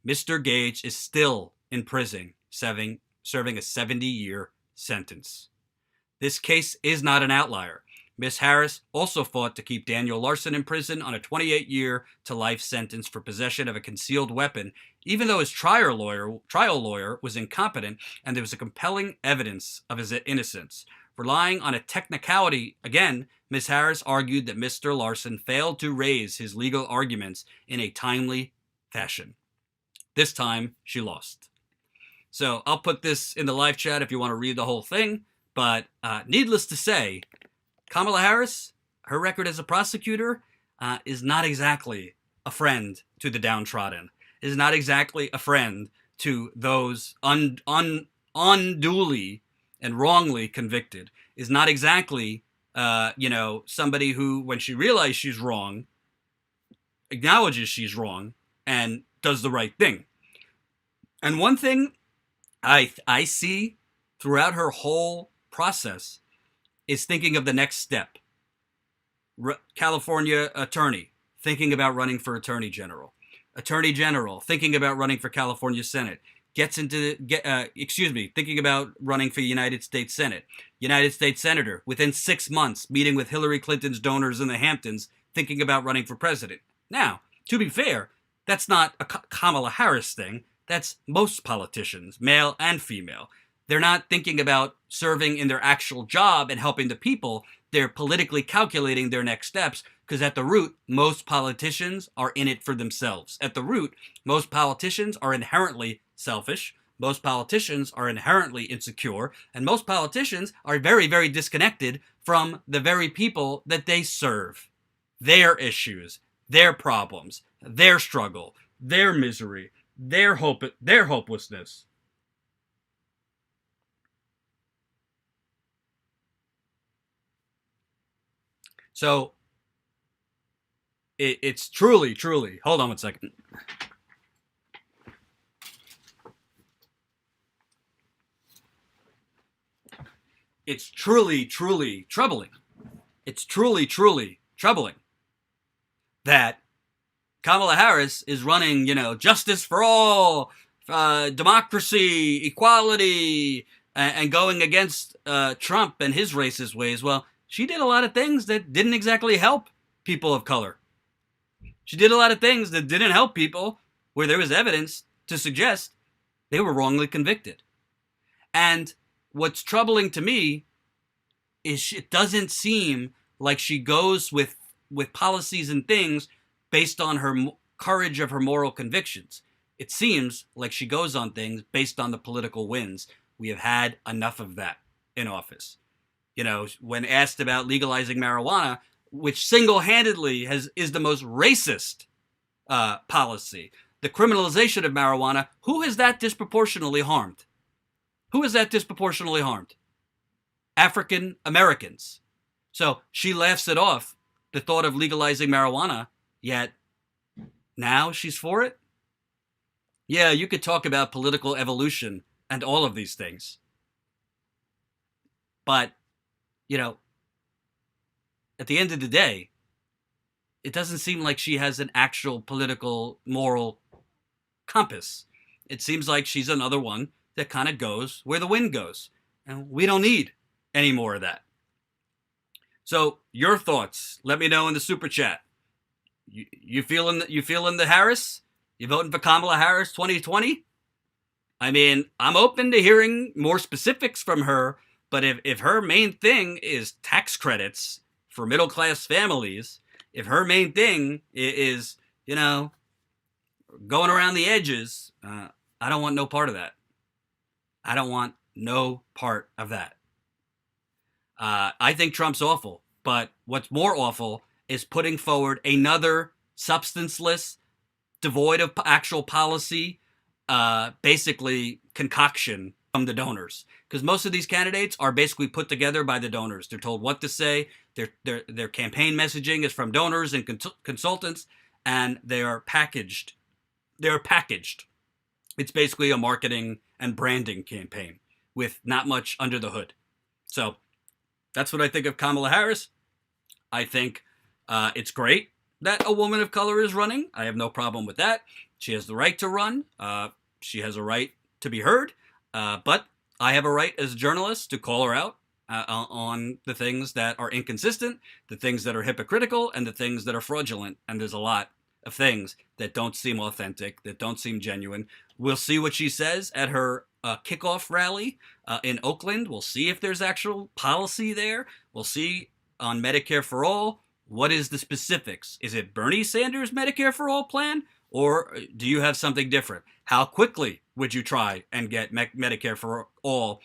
Speaker 1: Mr. Gage is still in prison, serving a 70-year sentence. This case is not an outlier. Ms. Harris also fought to keep Daniel Larson in prison on a 28-year to life sentence for possession of a concealed weapon, even though his trial lawyer was incompetent and there was a compelling evidence of his innocence. Relying on a technicality, again, Ms. Harris argued that Mr. Larson failed to raise his legal arguments in a timely fashion. This time, she lost. So I'll put this in the live chat if you want to read the whole thing, but needless to say, Kamala Harris, her record as a prosecutor, is not exactly a friend to the downtrodden, is not exactly a friend to those unduly and wrongly convicted, is not exactly somebody who, when she realizes she's wrong, acknowledges she's wrong and does the right thing. And one thing I see throughout her whole process is thinking of the next step. California attorney, thinking about running for attorney general. Attorney general, thinking about running for California Senate. Thinking about running for United States Senate. United States Senator, within 6 months, meeting with Hillary Clinton's donors in the Hamptons, thinking about running for president. Now, to be fair, that's not a Kamala Harris thing. That's most politicians, male and female. They're not thinking about serving in their actual job and helping the people. They're politically calculating their next steps because at the root, most politicians are in it for themselves. At the root, most politicians are inherently selfish. Most politicians are inherently insecure. And most politicians are very, very disconnected from the very people that they serve. Their issues, their problems, their struggle, their misery, their hopelessness. So it's truly, truly. Hold on one second. It's truly, truly troubling. It's truly, truly troubling that Kamala Harris is running, justice for all, democracy, equality, and going against Trump and his racist ways. Well, she did a lot of things that didn't exactly help people of color. She did a lot of things that didn't help people where there was evidence to suggest they were wrongly convicted. And what's troubling to me is it doesn't seem like she goes with policies and things based on her courage of her moral convictions. It seems like she goes on things based on the political wins. We have had enough of that in office. When asked about legalizing marijuana, which single-handedly is the most racist policy, the criminalization of marijuana, who has that disproportionately harmed? Who has that disproportionately harmed? African Americans. So she laughs it off, the thought of legalizing marijuana, yet now she's for it? Yeah, you could talk about political evolution and all of these things. But, at the end of the day, it doesn't seem like she has an actual political, moral compass. It seems like she's another one that kind of goes where the wind goes. And we don't need any more of that. So, your thoughts, let me know in the super chat. You feeling the Harris? You voting for Kamala Harris 2020? I mean, I'm open to hearing more specifics from her, but if her main thing is tax credits for middle-class families, if her main thing is, going around the edges, I don't want no part of that. I don't want no part of that. I think Trump's awful, but what's more awful is putting forward another substanceless, devoid of actual policy, basically concoction from the donors. Because most of these candidates are basically put together by the donors. They're told what to say. Their campaign messaging is from donors and consultants, and they are packaged. They're packaged. It's basically a marketing and branding campaign with not much under the hood. So that's what I think of Kamala Harris. I think it's great that a woman of color is running. I have no problem with that. She has the right to run. She has a right to be heard. But I have a right as a journalist to call her out on the things that are inconsistent, the things that are hypocritical, and the things that are fraudulent. And there's a lot of things that don't seem authentic, that don't seem genuine. We'll see what she says at her kickoff rally in Oakland. We'll see if there's actual policy there. We'll see on Medicare for All. What is the specifics? Is it Bernie Sanders' Medicare for All plan? Or do you have something different? How quickly would you try and get Medicare for All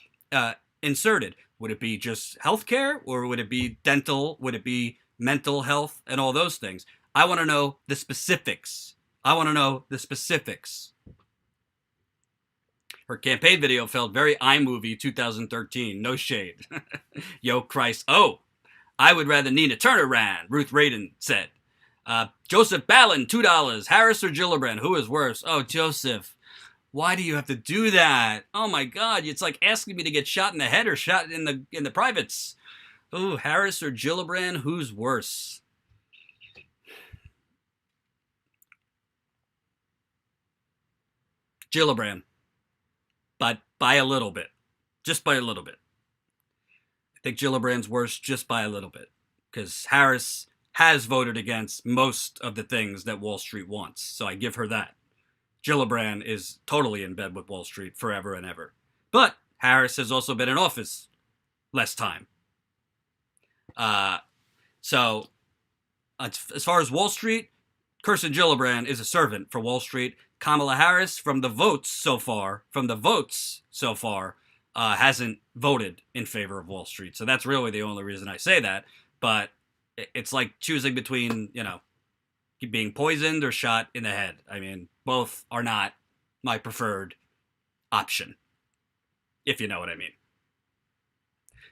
Speaker 1: inserted? Would it be just healthcare, or would it be dental? Would it be mental health and all those things? I want to know the specifics. I want to know the specifics. Her campaign video felt very iMovie 2013. No shade. Yo, Christ. Oh, I would rather Nina Turner ran, Ruth Radin said. Joseph Ballin, $2. Harris or Gillibrand? Who is worse? Oh, Joseph. Why do you have to do that? Oh my God, it's like asking me to get shot in the head or shot in the privates. Oh, Harris or Gillibrand? Who's worse? Gillibrand. But by a little bit. Just by a little bit. I think Gillibrand's worse just by a little bit. Because Harris has voted against most of the things that Wall Street wants. So I give her that. Gillibrand is totally in bed with Wall Street forever and ever. But Harris has also been in office less time. So as far as Wall Street, Kirsten Gillibrand is a servant for Wall Street. Kamala Harris, from the votes so far, hasn't voted in favor of Wall Street. So that's really the only reason I say that. But it's like choosing between, being poisoned or shot in the head. I mean, both are not my preferred option, if you know what I mean.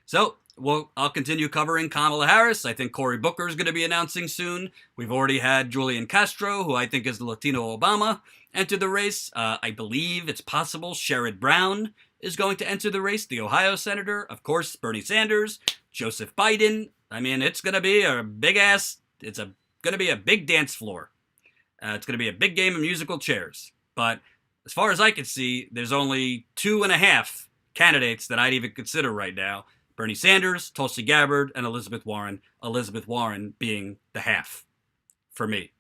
Speaker 1: So well, I'll continue covering Kamala Harris. I think Cory Booker is going to be announcing soon. We've already had Julian Castro, who I think is the Latino Obama, enter the race. I believe it's possible Sherrod Brown is going to enter the race, the Ohio senator. Of course, Bernie Sanders, Joseph Biden. I mean, it's going to be a big ass, going to be a big dance floor. It's going to be a big game of musical chairs. But as far as I can see, there's only 2.5 candidates that I'd even consider right now. Bernie Sanders, Tulsi Gabbard, and Elizabeth Warren. Elizabeth Warren being the half for me.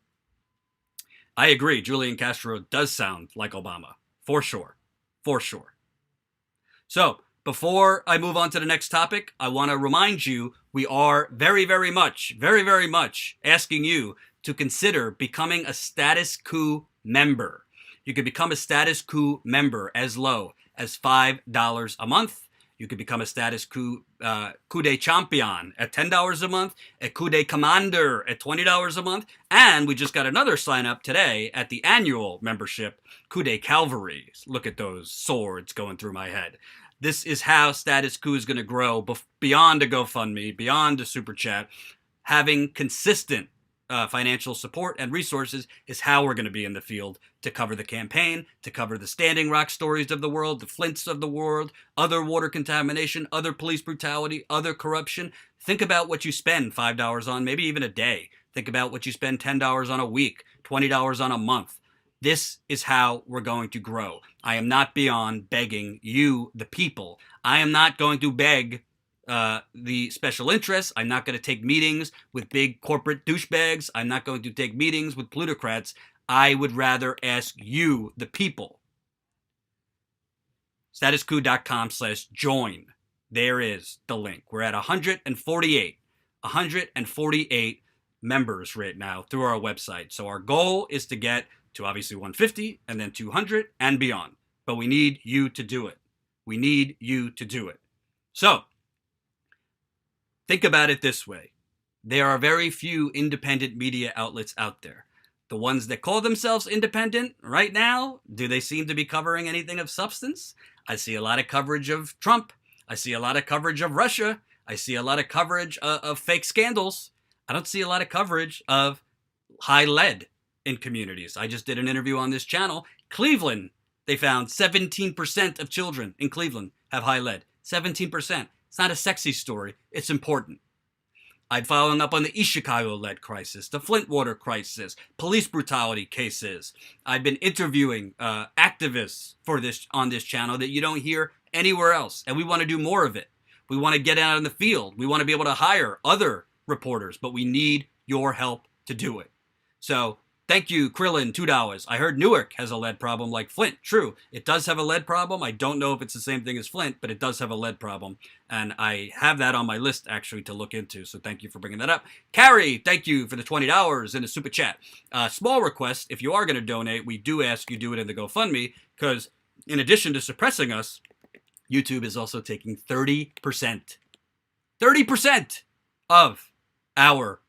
Speaker 1: I agree, Julian Castro does sound like Obama. For sure. For sure. So, before I move on to the next topic, I want to remind you we are very, very much asking you to consider becoming a Status Coup member. You could become a Status Coup member as low as $5 a month. You could become a Status Coup de Champion at $10 a month, a Coup de Commander at $20 a month, and we just got another sign up today at the annual membership, Coup de Calvary. Look at those swords going through my head. This is how Status Coup is going to grow beyond a GoFundMe, beyond a Super Chat. Having consistent financial support and resources is how we're going to be in the field to cover the campaign, to cover the Standing Rock stories of the world, the Flints of the world, other water contamination, other police brutality, other corruption. Think about what you spend $5 on, maybe even a day. Think about what you spend $10 on a week, $20 on a month. This is how we're going to grow. I am not beyond begging you, the people. I am not going to beg the special interests. I'm not going to take meetings with big corporate douchebags. I'm not going to take meetings with plutocrats. I would rather ask you, the people. Statuscoup.com/join. There is the link. We're at 148 members right now through our website. So our goal is to get to obviously 150 and then 200 and beyond. But we need you to do it. We need you to do it. So, think about it this way. There are very few independent media outlets out there. The ones that call themselves independent right now, do they seem to be covering anything of substance? I see a lot of coverage of Trump. I see a lot of coverage of Russia. I see a lot of coverage of fake scandals. I don't see a lot of coverage of high lead in communities. I just did an interview on this channel. Cleveland, they found 17% of children in Cleveland have high lead. 17%. It's not a sexy story. It's important. I'm following up on the East Chicago lead crisis, the Flint water crisis, police brutality cases. I've been interviewing activists for this on this channel that you don't hear anywhere else, and we want to do more of it. We want to get out in the field. We want to be able to hire other reporters, but we need your help to do it. So thank you, Krillin, $2. I heard Newark has a lead problem like Flint. True, it does have a lead problem. I don't know if it's the same thing as Flint, but it does have a lead problem. And I have that on my list, actually, to look into. So thank you for bringing that up. Carrie, thank you for the $20 in the Super Chat. Small request, if you are going to donate, we do ask you do it in the GoFundMe, because in addition to suppressing us, YouTube is also taking 30%. 30% of our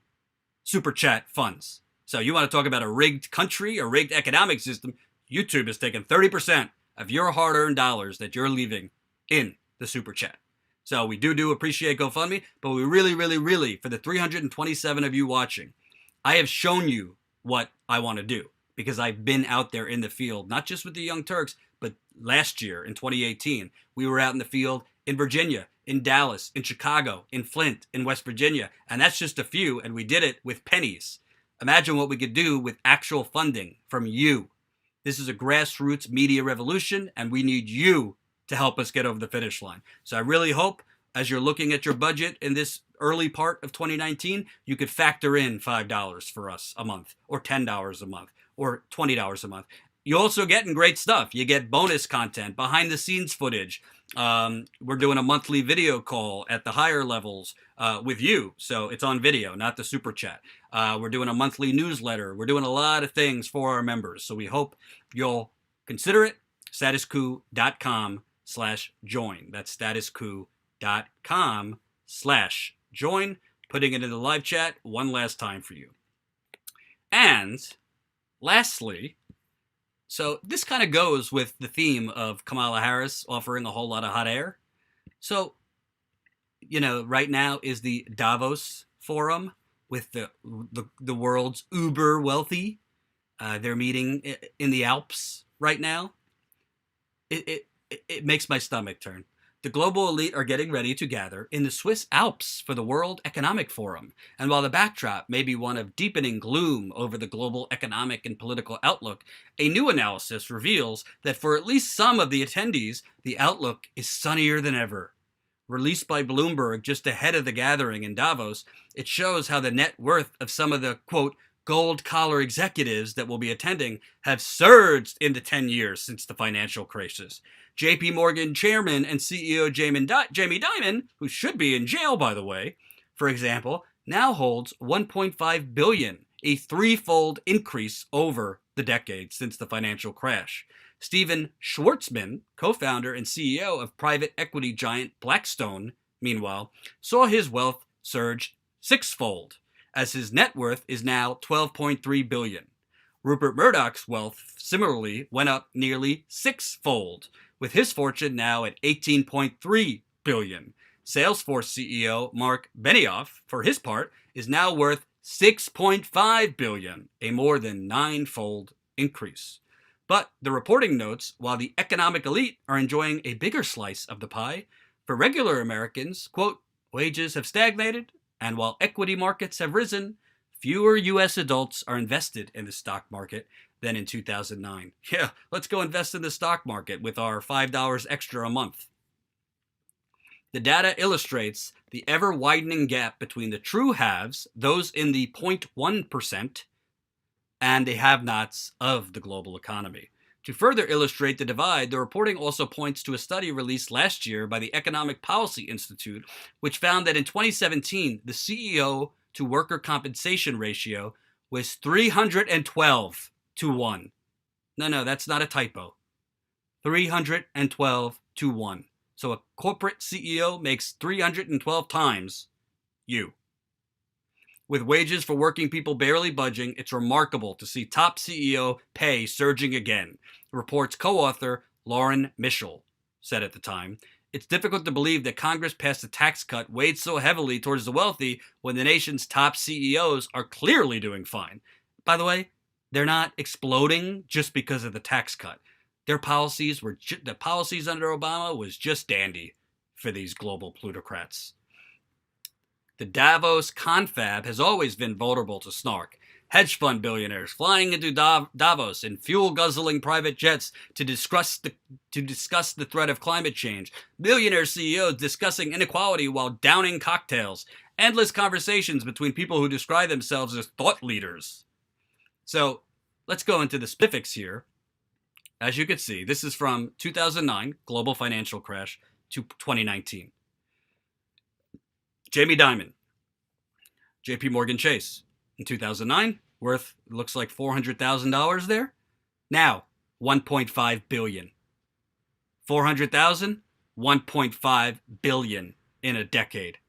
Speaker 1: Super Chat funds. So you want to talk about a rigged country, a rigged economic system, YouTube is taking 30% of your hard-earned dollars that you're leaving in the Super Chat. So we do appreciate GoFundMe, but we really, for the 327 of you watching, I have shown you what I want to do because I've been out there in the field, not just with the Young Turks, but last year in 2018, we were out in the field in Virginia, in Dallas, in Chicago, in Flint, in West Virginia, and that's just a few, and we did it with pennies. Imagine what we could do with actual funding from you. This is a grassroots media revolution, and we need you to help us get over the finish line. So I really hope, as you're looking at your budget in this early part of 2019, you could factor in $5 for us a month, or $10 a month, or $20 a month. You're also getting great stuff. You get bonus content, behind-the-scenes footage. We're doing a monthly video call at the higher levels with you. So it's on video, not the Super Chat. We're doing a monthly newsletter. We're doing a lot of things for our members. So we hope you'll consider it. Statuscoup.com/join. That's statuscoup.com/join. Putting it in the live chat one last time for you. And lastly, so this kind of goes with the theme of Kamala Harris offering a whole lot of hot air. So right now is the Davos Forum with the world's uber wealthy. They're meeting in the Alps right now. It makes my stomach turn. The global elite are getting ready to gather in the Swiss Alps for the World Economic Forum. And while the backdrop may be one of deepening gloom over the global economic and political outlook, a new analysis reveals that for at least some of the attendees, the outlook is sunnier than ever. Released by Bloomberg just ahead of the gathering in Davos, it shows how the net worth of some of the, quote, gold-collar executives that will be attending have surged in the 10 years since the financial crisis. JP Morgan chairman and CEO Jamie Dimon, who should be in jail, by the way, for example, now holds $1.5 billion, a threefold increase over the decade since the financial crash. Stephen Schwarzman, co-founder and CEO of private equity giant Blackstone, meanwhile, saw his wealth surge sixfold, as his net worth is now $12.3 billion. Rupert Murdoch's wealth similarly went up nearly sixfold, with his fortune now at $18.3 billion. Salesforce CEO Mark Benioff, for his part, is now worth $6.5 billion, a more than ninefold increase. But the reporting notes, while the economic elite are enjoying a bigger slice of the pie, for regular Americans, quote, wages have stagnated, and while equity markets have risen, fewer U.S. adults are invested in the stock market than in 2009. Yeah, let's go invest in the stock market with our $5 extra a month. The data illustrates the ever-widening gap between the true haves, those in the 0.1%, and the have-nots of the global economy. To further illustrate the divide, the reporting also points to a study released last year by the Economic Policy Institute, which found that in 2017, the CEO to worker compensation ratio was 312 to 1. No, that's not a typo. 312 to 1. So a corporate CEO makes 312 times you. With wages for working people barely budging, it's remarkable to see top CEO pay surging again, reports co-author Lauren Mischel said at the time. It's difficult to believe that Congress passed a tax cut weighed so heavily towards the wealthy when the nation's top CEOs are clearly doing fine. By the way, they're not exploding just because of the tax cut. The policies under Obama was just dandy for these global plutocrats. The Davos confab has always been vulnerable to snark. Hedge fund billionaires flying into Davos in fuel-guzzling private jets to discuss the threat of climate change. Billionaire CEOs discussing inequality while downing cocktails. Endless conversations between people who describe themselves as thought leaders. So let's go into the specifics here. As you can see, this is from 2009, global financial crash, to 2019. Jamie Dimon, JP Morgan Chase, in 2009, worth, looks like $400,000 there. Now, $1.5 billion. 400,000, $1.5 billion in a decade.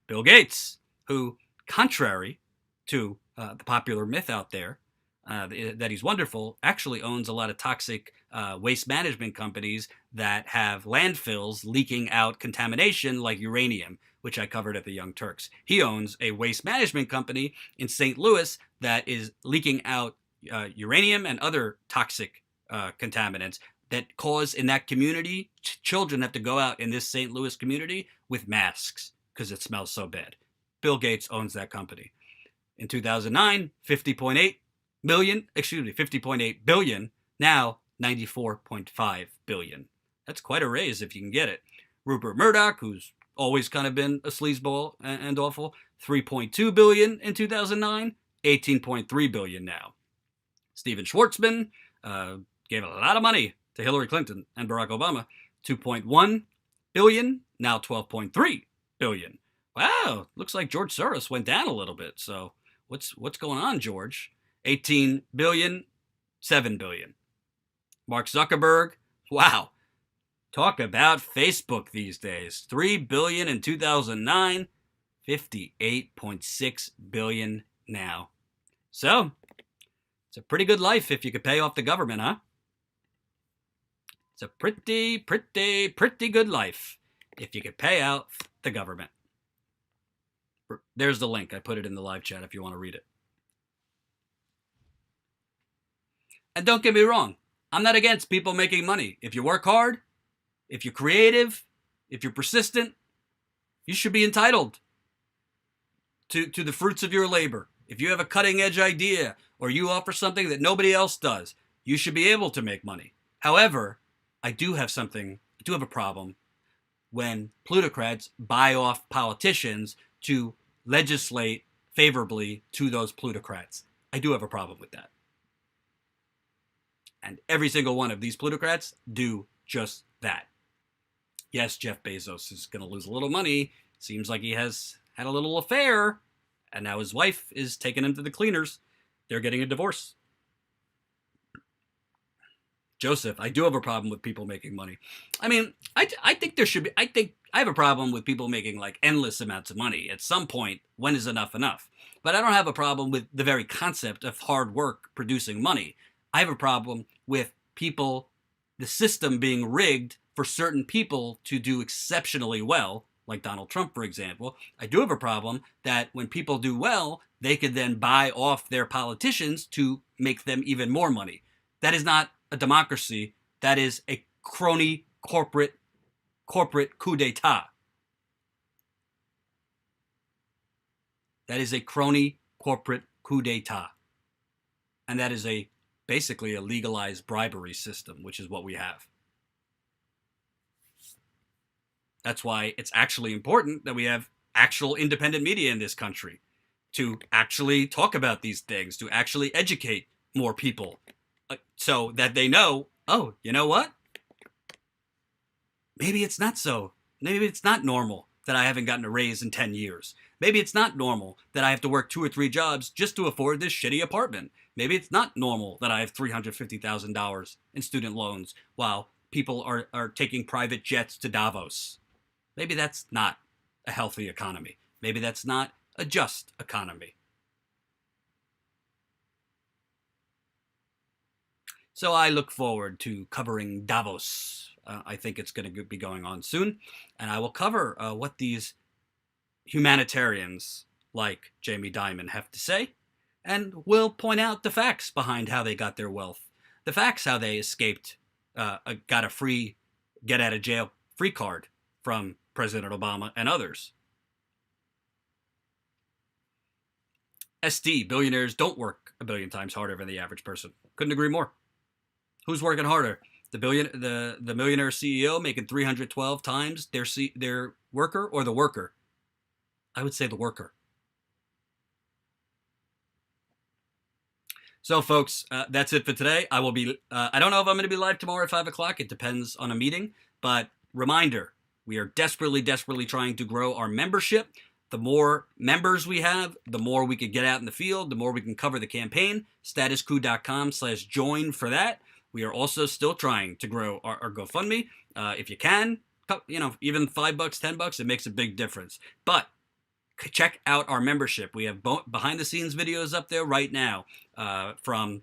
Speaker 1: Bill Gates, who, contrary to the popular myth out there, that he's wonderful, actually owns a lot of toxic waste management companies that have landfills leaking out contamination like uranium, which I covered at the Young Turks. He owns a waste management company in St. Louis that is leaking out uranium and other toxic contaminants that cause in that community, children have to go out in this St. Louis community with masks because it smells so bad. Bill Gates owns that company. In 2009, 50.8 billion, now 94.5 billion. That's quite a raise if you can get it. Rupert Murdoch, who's always kind of been a sleazeball and awful, 3.2 billion in 2009, 18.3 billion now. Stephen Schwarzman gave a lot of money to Hillary Clinton and Barack Obama, 2.1 billion, now 12.3 billion. Wow, looks like George Soros went down a little bit. So what's going on, George? 18 billion, 7 billion. Mark Zuckerberg, wow. Talk about Facebook these days. 3 billion in 2009, 58.6 billion now. So, it's a pretty good life if you could pay off the government, huh? It's a pretty good life. if you could pay out the government. There's the link. I put it in the live chat if you want to read it. And don't get me wrong, I'm not against people making money. If you work hard, if you're creative, if you're persistent, you should be entitled to the fruits of your labor. If you have a cutting edge idea or you offer something that nobody else does, you should be able to make money. However, I do have a problem when plutocrats buy off politicians to legislate favorably to those plutocrats. I do have a problem with that. And every single one of these plutocrats do just that. Yes, Jeff Bezos is going to lose a little money. Seems like he has had a little affair, and now his wife is taking him to the cleaners. They're getting a divorce. Joseph, I do have a problem with people making money. I mean, I think there should be, I have a problem with people making like endless amounts of money. At some point, when is enough enough? But I don't have a problem with the very concept of hard work producing money. I have a problem with people, the system being rigged for certain people to do exceptionally well, like Donald Trump, for example. I do have a problem that when people do well, they could then buy off their politicians to make them even more money. That is not a democracy. That is a crony corporate coup d'etat. That is a crony corporate coup d'etat. And that is basically a legalized bribery system, which is what we have. That's why it's actually important that we have actual independent media in this country to actually talk about these things, to actually educate more people so that they know, oh, you know what? Maybe it's not so. Maybe it's not normal that I haven't gotten a raise in 10 years. Maybe it's not normal that I have to work 2 or 3 jobs just to afford this shitty apartment. Maybe it's not normal that I have $350,000 in student loans while people are taking private jets to Davos. Maybe that's not a healthy economy. Maybe that's not a just economy. So I look forward to covering Davos. I think it's going to be going on soon. And I will cover what these humanitarians like Jamie Dimon have to say. And we'll point out the facts behind how they got their wealth. The facts how they escaped, got a free get out of jail free card from President Obama and others. SD, billionaires don't work a billion times harder than the average person. Couldn't agree more. Who's working harder? The millionaire CEO making 312 times their worker, or the worker? I would say the worker. So, folks, that's it for today. I will be. I don't know if I'm going to be live tomorrow at 5 o'clock. It depends on a meeting. But reminder: we are desperately trying to grow our membership. The more members we have, the more we could get out in the field. The more we can cover the campaign. Statuscoup.com/join for that. We are also still trying to grow our GoFundMe. If you can, even $5, $10, it makes a big difference. But check out our membership. We have behind-the-scenes videos up there right now, from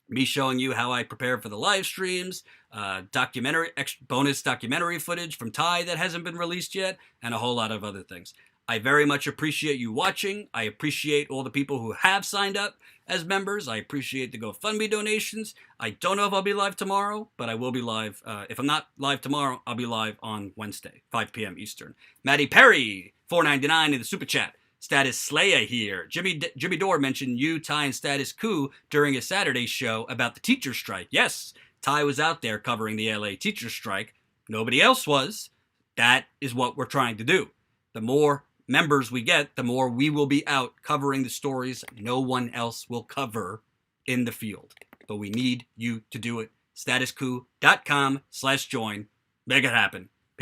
Speaker 1: me showing you how I prepare for the live streams, bonus documentary footage from Ty that hasn't been released yet, and a whole lot of other things. I very much appreciate you watching. I appreciate all the people who have signed up as members. I appreciate the GoFundMe donations. I don't know if I'll be live tomorrow, but I will be live. If I'm not live tomorrow, I'll be live on Wednesday, 5 p.m. Eastern. Maddie Perry, $4.99 in the Super Chat. Status Slayer here. Jimmy Dore mentioned you, Ty, and Status Coup during a Saturday show about the teacher strike. Yes, Ty was out there covering the LA teacher strike. Nobody else was. That is what we're trying to do. The more members we get, the more we will be out covering the stories no one else will cover in the field. But we need you to do it. Statuscoup.com/join. Make it happen.